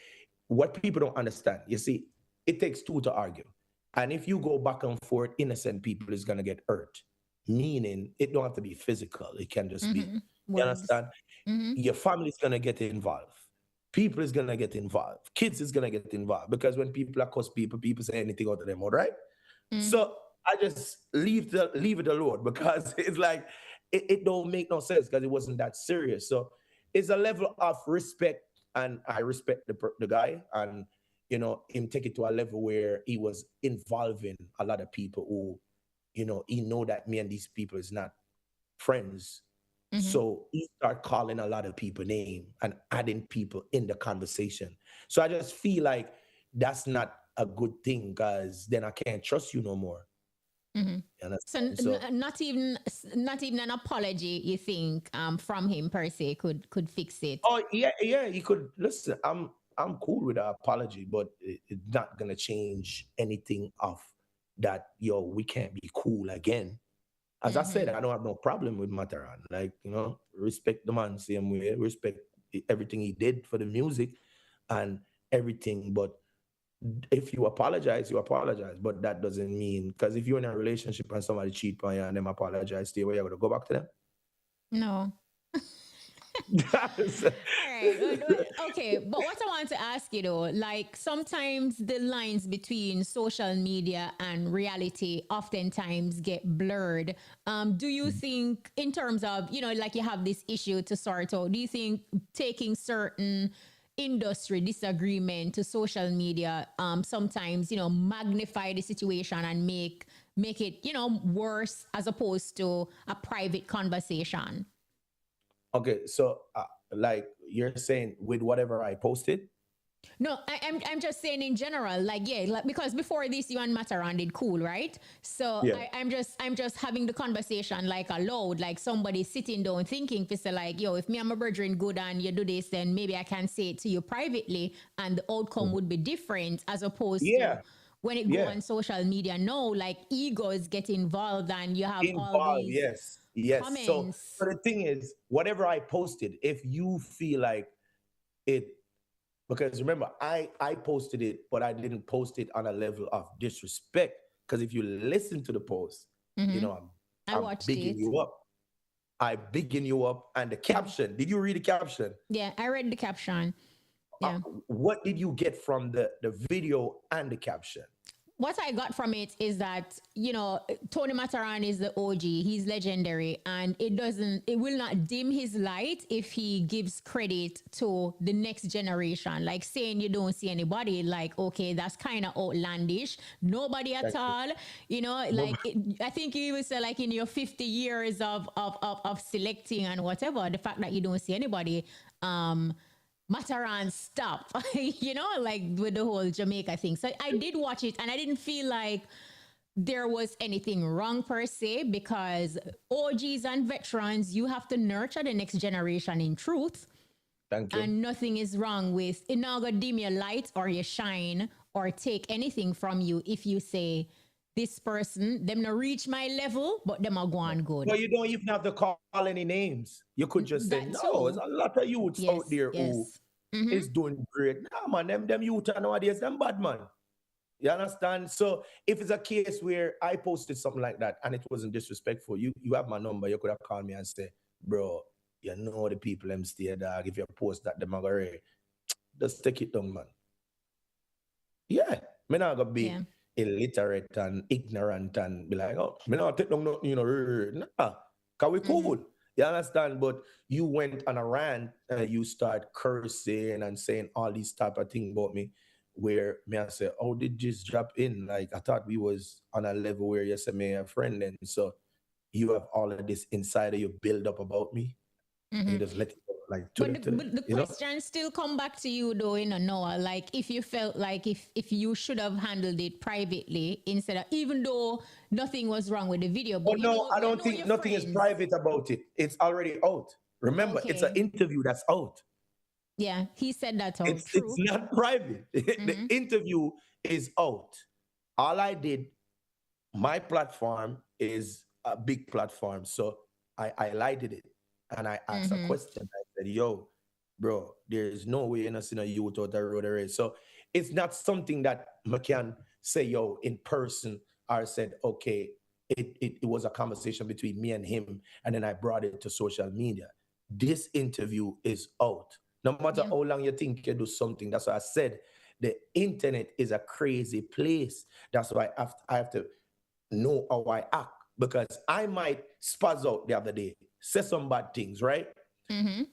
what people don't understand, you see, it takes two to argue. And if you go back and forth, innocent people is gonna get hurt. Meaning it don't have to be physical. It can just be, you understand? Your family is gonna get involved. People is gonna get involved. Kids is gonna get involved, because when people accuse people, people say anything out of them, all right? So I just leave it alone, because it's like it don't make no sense, because it wasn't that serious. So it's a level of respect, and I respect the guy, and you know, him take it to a level where he was involving a lot of people who, you know, he know that me and these people is not friends. So he start calling a lot of people name and adding people in the conversation. So I just feel like that's not a good thing, because then I can't trust you no more. So not even an apology, you think, from him per se could fix it? Oh yeah, he could. Listen, I'm cool with an apology, but it's not gonna change anything of that. Yo, we can't be cool again. As I said, I don't have no problem with Matterhorn. Like, you know, respect the man same way, respect everything he did for the music and everything. But if you apologize, you apologize. But that doesn't mean, because if you're in a relationship and somebody cheat on you and them apologize, stay away, you're gonna go back to them? No. All right. Okay, but what I want to ask you though, like sometimes the lines between social media and reality oftentimes get blurred. Do you think, in terms of, you know, like you have this issue to sort out, do you think taking certain industry disagreement to social media sometimes, you know, magnify the situation and make it, you know, worse as opposed to a private conversation? Okay, so like you're saying with whatever I posted? No, I'm just saying in general, like, yeah, like, because before this you and Matterhorn did cool, right? So yeah. I'm just having the conversation like aloud, like somebody sitting down thinking for say like, yo, if me and my brethren good and you do this, then maybe I can say it to you privately and the outcome would be different, as opposed to when it go on social media. No, like egos get involved and you have all these comments. So the thing is, whatever I posted, if you feel like it Because remember, I posted it, but I didn't post it on a level of disrespect. Because if you listen to the post, you know, I I'm watched bigging it. you up. I bigging you up. And the caption, did you read the caption? Yeah, I read the caption. Yeah. What did you get from the video and the caption? What I got from it is that, you know, Tony Mataran is the OG. He's legendary, and it will not dim his light if he gives credit to the next generation. Like saying you don't see anybody, like, okay, that's kind of outlandish. Nobody at all. You know, like, I think you would say, like, in your 50 years of selecting and whatever, the fact that you don't see anybody, Mataran stop, you know, like with the whole Jamaica thing. So I did watch it and I didn't feel like there was anything wrong per se, because OGs and veterans, you have to nurture the next generation in truth. Thank you. And nothing is wrong with it. Not gonna dim your light or your shine or take anything from you if you say, this person, them not reach my level, but them are going good. Well, you don't even have to call any names. You could just say, no, there's a lot of youths out there who is doing great. Nah, man, them youth nowadays, them bad, man. You understand? So if it's a case where I posted something like that and it wasn't disrespectful, you have my number. You could have called me and say, bro, you know the people them stay, dog. If you post that, them are gonna just take it down, man. Yeah, me not gonna be illiterate and ignorant and be like, oh, me not take down nothing, you know, nah, cause we cool. You understand? But you went on a rant and you start cursing and saying all these type of things about me, where me I say, oh, did this drop in? Like, I thought we was on a level where you say me a friend, and so you have all of this inside of you build up about me, and you just let it go, like. But the question still come back to you though, you know, Noah. Like, if you felt like if you should have handled it privately instead of, even though nothing was wrong with the video. But no, I don't think nothing is private about it. It's already out. Remember, it's an interview that's out. Yeah, he said that out. It's not private. The interview is out. All I did, my platform is a big platform, so I highlighted it and I asked a question. I said, yo, bro, there is no way you're seeing a youth out the road already. So it's not something that I can say, yo, in person, or said, okay, it was a conversation between me and him, and then I brought it to social media. This interview is out. No matter how long you think you do something, that's why I said the internet is a crazy place. That's why I have to know how I act, because I might spaz out the other day, say some bad things, right? 3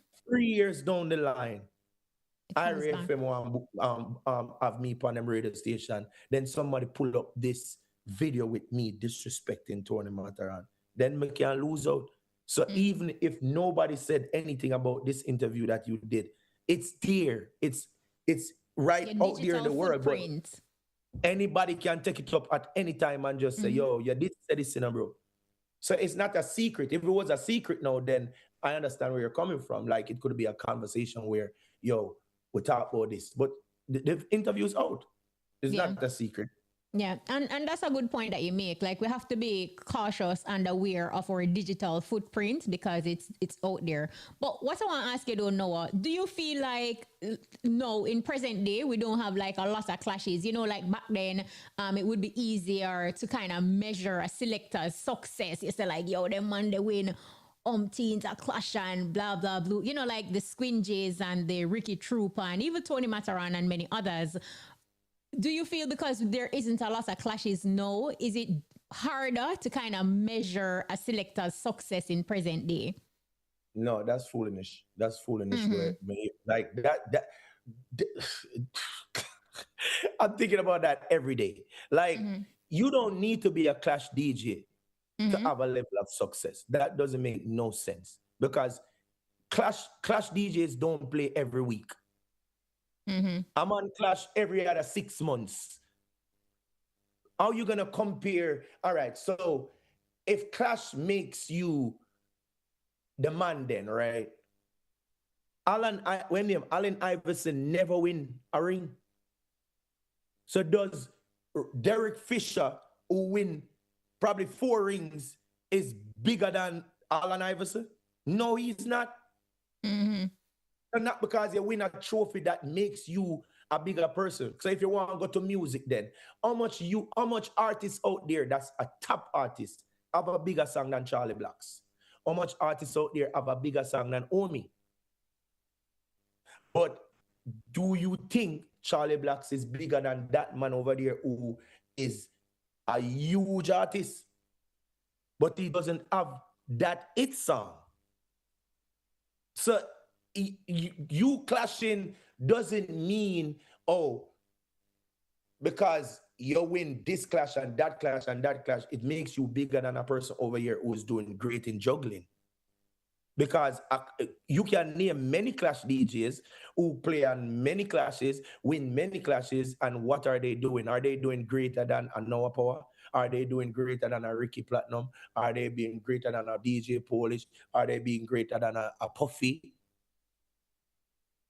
years down the line, IRFM have me on them radio station. Then somebody pull up this video with me disrespecting Tony Mataran. Then me can lose out. So even if nobody said anything about this interview that you did, it's there. It's right out there in the world. But anybody can take it up at any time and just say, yo, you did say this, bro. So it's not a secret. If it was a secret now, then I understand where you're coming from. Like, it could be a conversation where, yo, we talk about this. But the interview's out. It's not a secret. Yeah, and that's a good point that you make. Like, we have to be cautious and aware of our digital footprint because it's out there. But what I want to ask you though, Noah, do you feel like, no, in present day, we don't have like a lot of clashes? You know, like back then, it would be easier to kind of measure a selector's success. You say like, yo, them man, they win teens a clash and blah, blah, blah. You know, like the Squinges and the Ricky Trooper and even Tony Mataran and many others. Do you feel because there isn't a lot of clashes now, is it harder to kind of measure a selector's success in present day? No, that's foolishness. That's foolishness. Like that I'm thinking about that every day. Like, you don't need to be a clash DJ to have a level of success. That doesn't make no sense, because clash DJs don't play every week. I'm on Clash every other 6 months. How are you going to compare? All right, so if Clash makes you the man then, right? Allen Iverson never win a ring. So does Derek Fisher, who win probably 4 rings, is bigger than Allen Iverson? No, he's not. not because you win a trophy that makes you a bigger person. So if you want to go to music, then how much artists out there that's a top artist have a bigger song than Charlie Blacks? How much artists out there have a bigger song than Omi? But do you think Charlie Blacks is bigger than that man over there who is a huge artist, but he doesn't have that hit song? So you clashing doesn't mean, oh, because you win this clash and that clash and that clash, it makes you bigger than a person over here who's doing great in juggling. Because you can name many clash DJs who play on many clashes, win many clashes, and what are they doing? Are they doing greater than a Noah Power? Are they doing greater than a Ricky Platinum? Are they being greater than a DJ Polish? Are they being greater than a Puffy?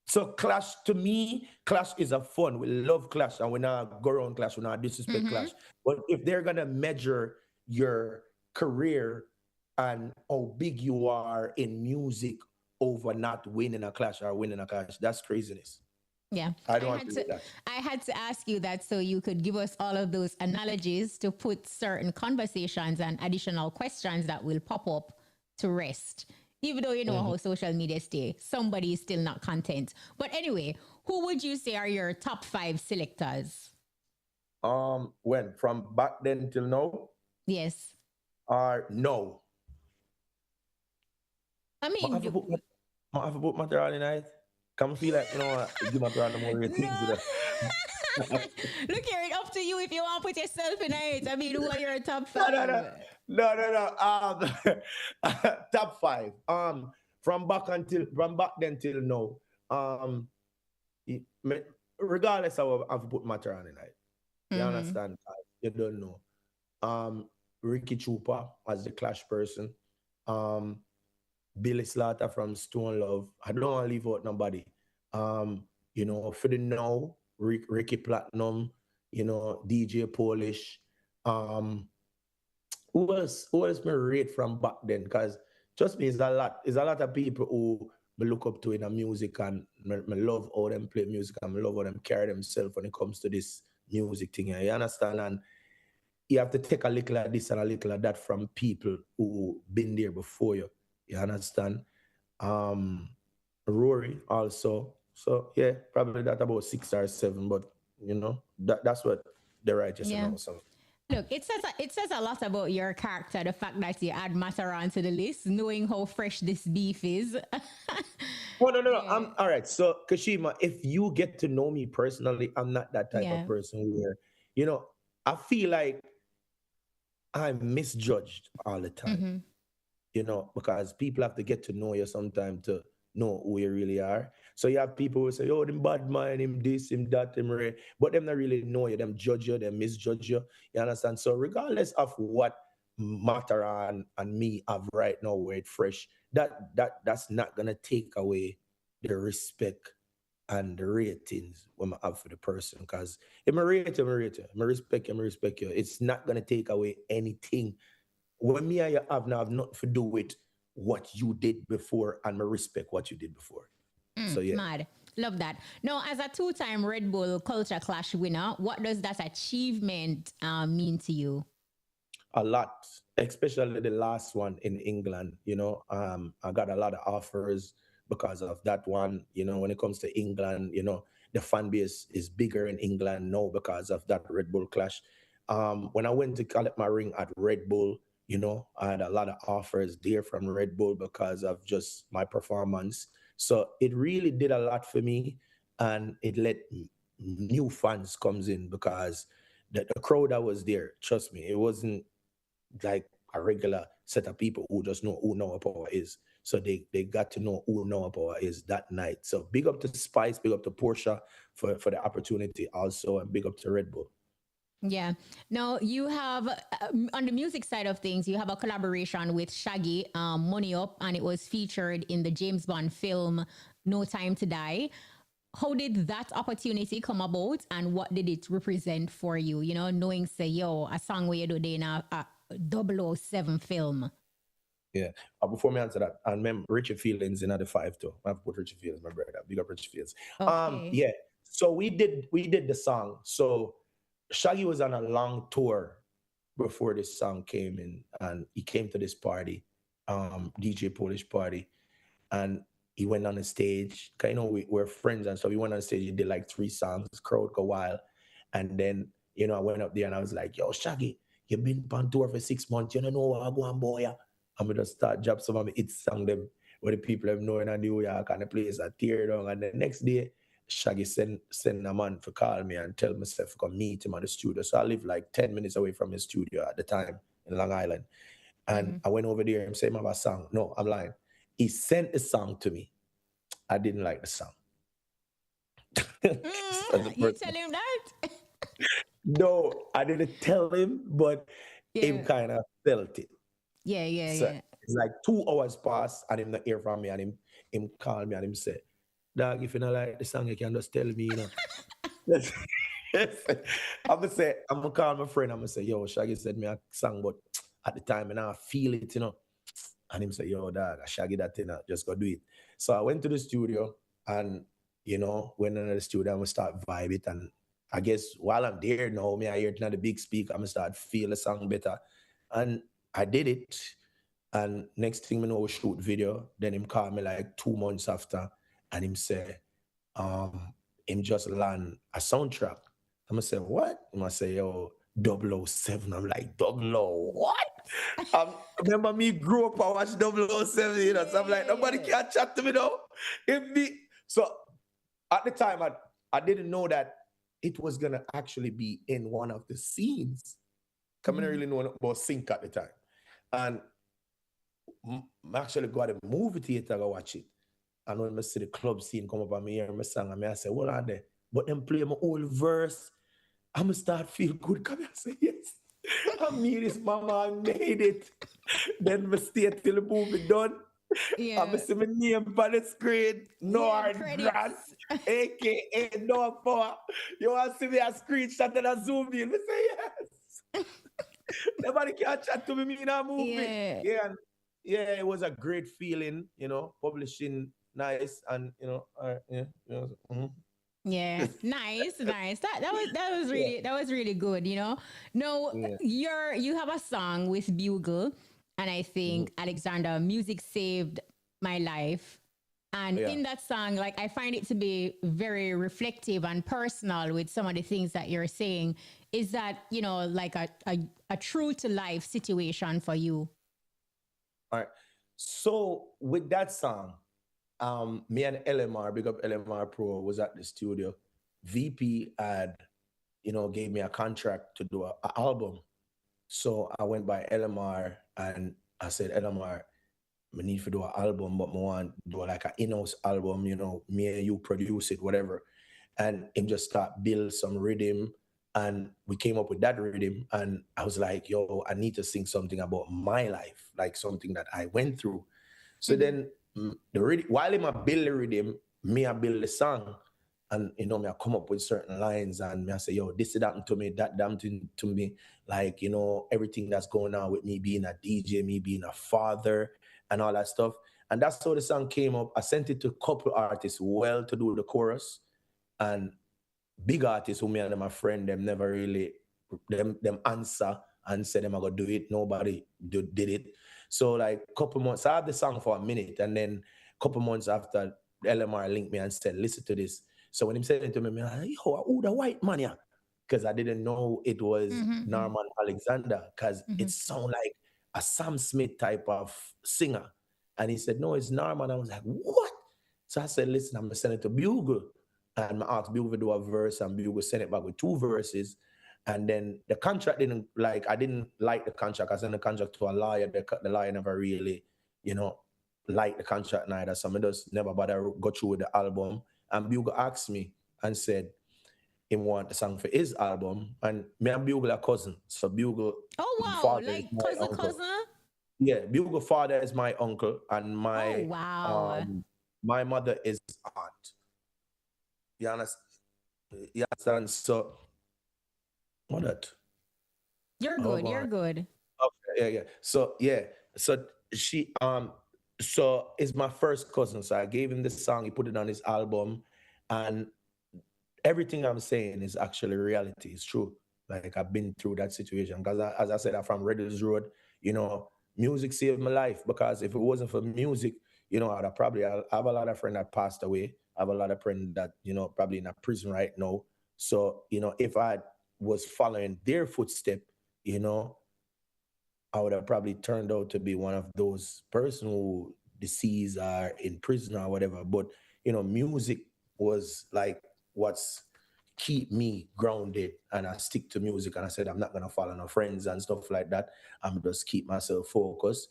So clash, to me, clash is a fun. We love clash, and we not go around clash, we not disrespect clash. But if they're gonna measure your career and how big you are in music over not winning a clash or winning a clash, that's craziness. Yeah, I don't want to do that. I had to ask you that so you could give us all of those analogies to put certain conversations and additional questions that will pop up to rest. Even though you know how social media stay, somebody is still not content. But anyway, who would you say are your top 5 selectors? When? From back then till now? Yes. No. I mean, I have a book material tonight. Come feel like, give my brother more ratings. Look here, it's up to you if you want to put yourself in it. I mean, who are your top 5? No. Top 5. From back then till now. Regardless of I've put material tonight. You understand? You don't know. Ricky Chupa as the clash person. Billy Slaughter from Stone Love. I don't want to leave out nobody. For the now, Ricky Platinum, DJ Polish. Who else me rate from back then? Because trust me, it's a lot of people who me look up to in the music, and me love how them play music, and me love how them carry themselves when it comes to this music thing. You understand? And you have to take a little of this and a little of that from people who been there before you. You understand? Rory also. So yeah, probably that about 6 or 7, but that's what the righteous know. So look, it says a lot about your character, the fact that you add Mataran to the list, knowing how fresh this beef is. Oh, no. Yeah. All right. So Kashima, if you get to know me personally, I'm not that type of person where, I feel like I'm misjudged all the time. Because people have to get to know you sometime to know who you really are. So you have people who say, oh, them bad man, him this, him that, him rare. But them not really know you, them judge you, them misjudge you. You understand? So regardless of what Mataran and me have right now, where it's fresh, that's not gonna take away the respect and the ratings when I have for the person. Because if I rate you, I respect you. It's not gonna take away anything. When me and you have nothing to do with what you did before, and I respect what you did before. So yeah. Mad. Love that. Now, as a 2-time Red Bull Culture Clash winner, what does that achievement mean to you? A lot, especially the last one in England. I got a lot of offers because of that one. When it comes to England, the fan base is bigger in England now because of that Red Bull Clash. When I went to collect my ring at Red Bull, I had a lot of offers there from Red Bull because of just my performance. So it really did a lot for me, and it let new fans comes in because the crowd that was there, trust me, it wasn't like a regular set of people who just know who Noah Power is. So they got to know who Noah Power is that night. So big up to Spice, big up to Portia for the opportunity also, and big up to Red Bull. Yeah. Now you have on the music side of things, you have a collaboration with Shaggy, Money Up, and it was featured in the James Bond film No Time to Die. How did that opportunity come about, and what did it represent for you? Knowing say, a song where you do in a 007 film. Yeah. Before me answer that, and remember Richard Fields in the 5 too. I have put Richard Fields, my brother. Big up Richard Fields. Okay. Yeah. So we did the song. So Shaggy was on a long tour before this song came in, and he came to this party, DJ Polish party, and he went on the stage. 'Cause, you know, we're friends, and so we went on stage. He did like 3 songs. Crowd go wild, and then I went up there and I was like, "Yo, Shaggy, you've been on tour for 6 months. You don't know what I go on, boy." I'm gonna start drop some of my hit song them where the people have known in New York and the place are tear down. And the next day, Shaggy send a man to call me and tell myself to come meet him at the studio. So I live like 10 minutes away from his studio at the time in Long Island. And I went over there and said, "I have a song." No, I'm lying. He sent a song to me. I didn't like the song. You tell him that? No, I didn't tell him, but him kind of felt it. So it's like 2 hours passed and him not hear from me, and him call me and him say, "Dog, if you don't like the song, you can just tell me, I'm gonna call my friend, I'm gonna say, "Yo, Shaggy said me a song, but at the time and I feel it, And him say, "Yo, dog, Shaggy that thing, just go do it." So I went to the studio and went into the studio and we start vibe it. And I guess while I'm there now, I hear it on the big speaker, I'm gonna start feel the song better. And I did it. And next thing we know, we shoot video. Then him call me like 2 months after, and him say, him just land a soundtrack. I'm gonna say, "What?" I'm gonna say, "Yo, 007. I'm like, 00 what? Remember me grew up and watch 007, so I'm like, nobody can chat to me though. So at the time, I didn't know that it was gonna actually be in one of the scenes. I didn't really know about sync at the time. And I actually got a movie theater to watch it. And when I see the club scene come up and me hear my song, and I say, "What are they?" But them play my old verse. I'm gonna start feel good. Come here, I say, "Yes, I made this, mama, I made it." Then I stay till the movie done. I'm gonna see my name on the screen. Nord Grant, aka No Power. You want to see me a screenshot and a zoom in? I say, "Yes." Nobody can chat to me in a movie. Yeah, it was a great feeling, publishing nice and Yeah, nice. That was really good. No, you have a song with Bugle, and I think Alexander, music saved my life. And in that song, like, I find it to be very reflective and personal with some of the things that you're saying. Is that, like a true to life situation for you? All right. So with that song, me and LMR, big up LMR Pro, was at the studio. VP had, gave me a contract to do an album. So I went by LMR and I said, "LMR, I need to do an album, but I want to do like an in-house album, me and you produce it, whatever." And him just start build some rhythm. And we came up with that rhythm. And I was like, "Yo, I need to sing something about my life, like something that I went through." So then while I build the rhythm, I build the song. And, I come up with certain lines and I say, "Yo, this happened to me, that happened to me." Like, everything that's going on with me being a DJ, me being a father and all that stuff. And that's how the song came up. I sent it to a couple artists to do the chorus. And big artists who me and my friend, them never really, them answer and say them are going to do it. Nobody did it. So like a couple months, I had the song for a minute. And then a couple months after, LMR linked me and said, "Listen to this." So when he said it to me, I'm like, "Yo, who the white man here?" Because I didn't know it was Norman Alexander, because it sounded like a Sam Smith type of singer. And he said, "No, it's Norman." I was like, "What?" So I said, "Listen, I'm going to send it to Bugle." And I asked Bugle to do a verse, and Bugle sent it back with 2 verses. And then the contract I didn't like the contract. I sent the contract to a lawyer. The lawyer never really, liked the contract neither. So I just never bother go through with the album. And Bugle asked me and said he want the song for his album. And me and Bugle are cousin. So Bugle, Like cousin? Yeah, Bugle father is my uncle, and my my mother is aunt. You understand? So what that? You're good. You're good. Okay, yeah. So So it's my first cousin. So I gave him this song, he put it on his album, and everything I'm saying is actually reality. It's true. Like I've been through that situation. Because as I said, I'm from Redlands Road. Music saved my life because if it wasn't for music, I'd have probably I have a lot of friends that passed away. I have a lot of friends that, probably in a prison right now. So, if I was following their footstep, you know, I would have probably turned out to be one of those person who deceased or in prison or whatever. But music was like what's keep me grounded, and I stick to music. And I said I'm not gonna follow no friends and stuff like that. I'm just keep myself focused,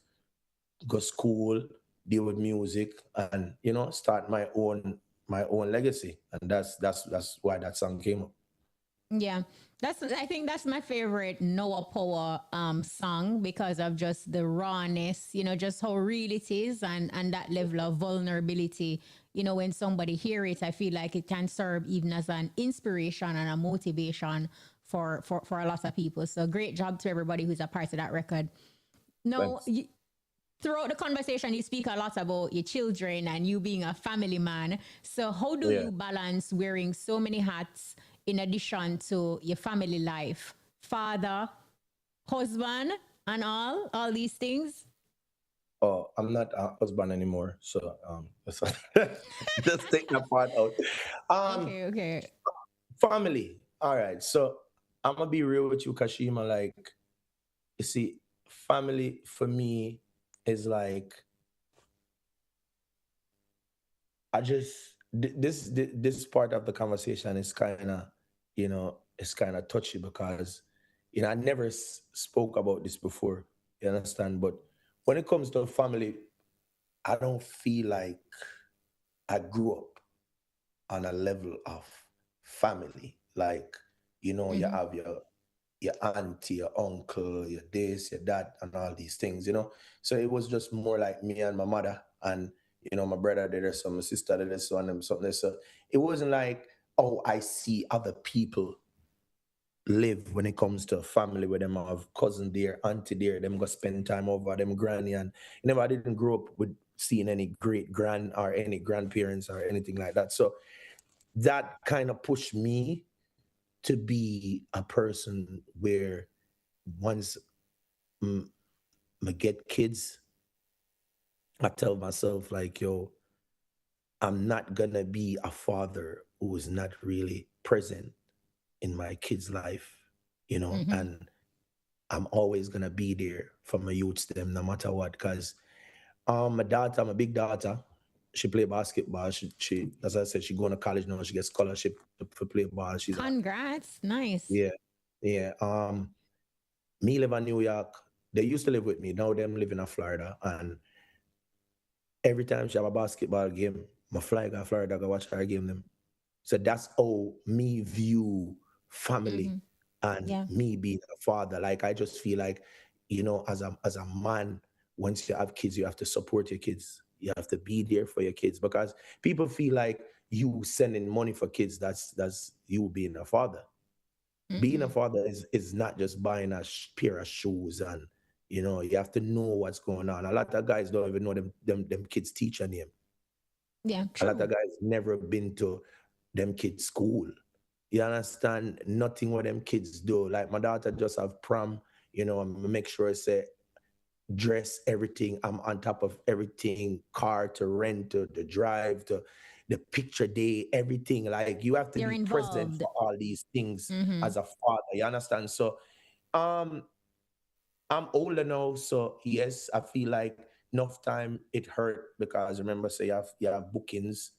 go school, deal with music, and start my own legacy. And that's why that song came up. Yeah, I think that's my favorite Noah Power song because of just the rawness, just how real it is, and that level of vulnerability. When somebody hear it, I feel like it can serve even as an inspiration and a motivation for a lot of people. So great job to everybody who's a part of that record. No, throughout the conversation, you speak a lot about your children and you being a family man. So how do you balance wearing so many hats in addition to your family life? Father, husband, and all these things? Oh, I'm not a husband anymore. So just take that part out. Okay. Family. All right. So I'm gonna be real with you, Kashima. Like, you see, family for me is like this part of the conversation is kind of, it's kind of touchy because, I never spoke about this before. You understand? But when it comes to family, I don't feel like I grew up on a level of family. Like, you have your auntie, your uncle, your this, your that, and all these things. So it was just more like me and my mother, and my brother did this, so my sister did this, so and them something. So it wasn't like, oh, I see other people live when it comes to family where them have cousin there, auntie there, them go spend time over them granny, and I didn't grow up with seeing any great grand or any grandparents or anything like that. So that kind of pushed me to be a person where once I get kids, I tell myself like, yo, I'm not gonna be a father who is not really present in my kid's life, and I'm always gonna be there for my youths them no matter what. Cause my daughter, my big daughter, she play basketball. She as I said, she going to college now. She gets scholarship to play ball. Congrats, nice. Yeah. Me live in New York. They used to live with me. Now them live in Florida. And every time she have a basketball game, my fly go Florida go watch her game them. So that's how me view family and me being a father. Like I just feel like, as a man, once you have kids, you have to support your kids. You have to be there for your kids because people feel like you sending money for kids. That's you being a father. Being a father is not just buying a pair of shoes, and you have to know what's going on. A lot of guys don't even know them kids' teacher name. Yeah, A true. lot of guys never been to them kids' school. You understand? Nothing what them kids do. Like my daughter just have prom, I make sure I say dress, everything. I'm on top of everything, car to rent, to the drive, to the picture day, everything. Like you have to You're be present involved. for all these things as a father. You understand? So um I'm older now, so yes, I feel like enough time it hurt because remember, say you have bookings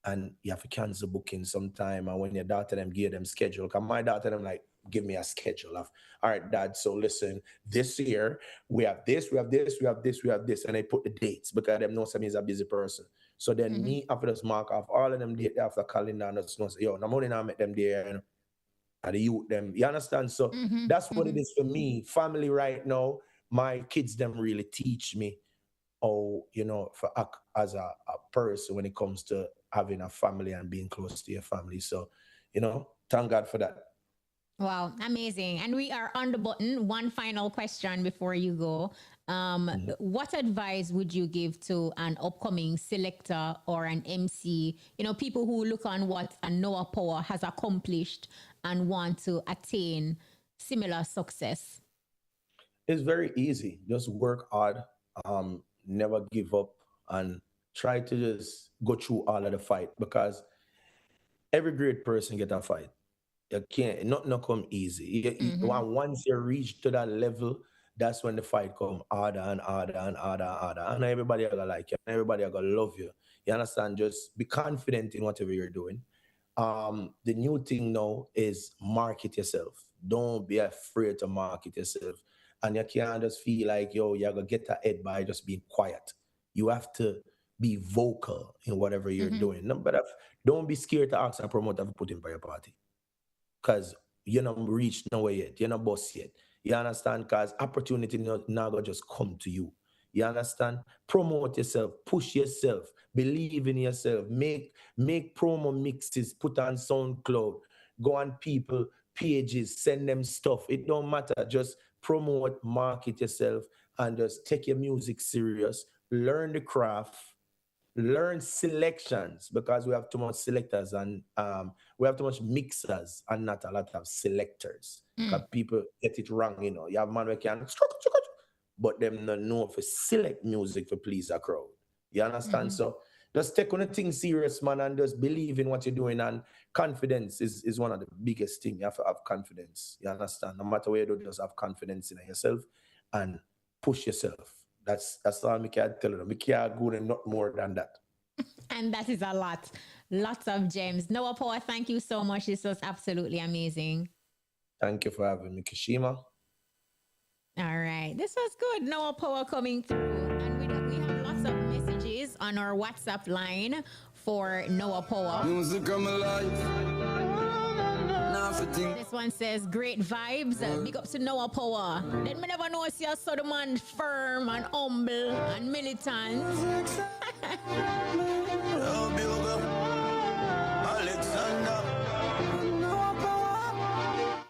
and you have to cancel bookings sometime. And when your daughter them give them schedule, because my daughter them like give me a schedule of, all right, dad. So listen, this year we have this, we have this, we have this, we have this, and I put the dates because them know me is a busy person. So then me after this mark off all of them dates after calendar and just know say, yo, no money now make them there, and the youth them. You understand? So that's what it is for me. Family right now, my kids them really teach me how, for act as a person when it comes to having a family and being close to your family. So, thank God for that. Wow, amazing. And we are on the button. One final question before you go. What advice would you give to an upcoming selector or an MC? People who look on what a Noah POWA has accomplished and want to attain similar success. It's very easy. Just work hard, never give up, and try to just go through all of the fight, because every great person get a fight. You can't, not come easy. Once you reach to that level, that's when the fight come harder and harder and harder and harder. And everybody are gonna like you. Everybody are gonna love you. You understand? Just be confident in whatever you're doing. The new thing now is market yourself. Don't be afraid to market yourself. And you can't just feel like, you're gonna get ahead by just being quiet. You have to be vocal in whatever you're doing. No, but don't be scared to ask a promoter to put in by your party. Because you're not reached nowhere yet. You're not boss yet. You understand? Because opportunity not gonna just come to you. You understand? Promote yourself, push yourself, believe in yourself, make promo mixes, put on SoundCloud, go on people pages, send them stuff. It don't matter. Just promote, market yourself, and just take your music serious. Learn the craft. Learn selections, because we have too much selectors and we have too much mixers and not a lot of selectors. Because people get it wrong, You have man who can, but them not know if select music to please a crowd. You understand? So just take on the thing serious, man, and just believe in what you're doing. And confidence is one of the biggest things. You have to have confidence. You understand? No matter what you do, just have confidence in yourself and push yourself. That's all I can tell you. We can't go and not more than that. And that is a lot. Lots of gems. Noah POWA, thank you so much. This was absolutely amazing. Thank you for having me, Kishima. All right. This was good. Noah POWA coming through. And we have lots of messages on our WhatsApp line for Noah POWA. Music come alive. This one says, great vibes. Big up to Noah POWA. Then me never know see a sort of man firm and humble and militant.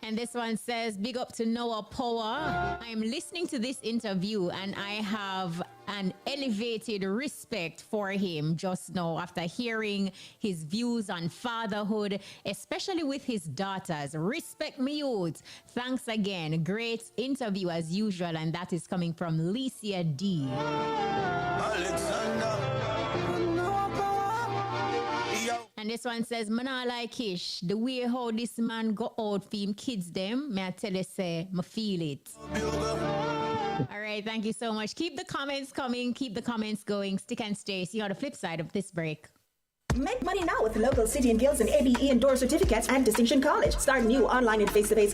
And this one says, big up to Noah POWA. I am listening to this interview and I have an elevated respect for him just now after hearing his views on fatherhood, especially with his daughters. Respect me, youth. Thanks again. Great interview as usual. And that is coming from Licia D. And this one says, "Mana like ish. The way how this man go out for him kids them, may I tell you say, me feel it." All right, thank you so much. Keep the comments coming. Keep the comments going. Stick and stay. See you on the flip side of this break. Make money now with the local City and Guilds and ABE endorsed certificates and Distinction College. Start new online and face-to-face classes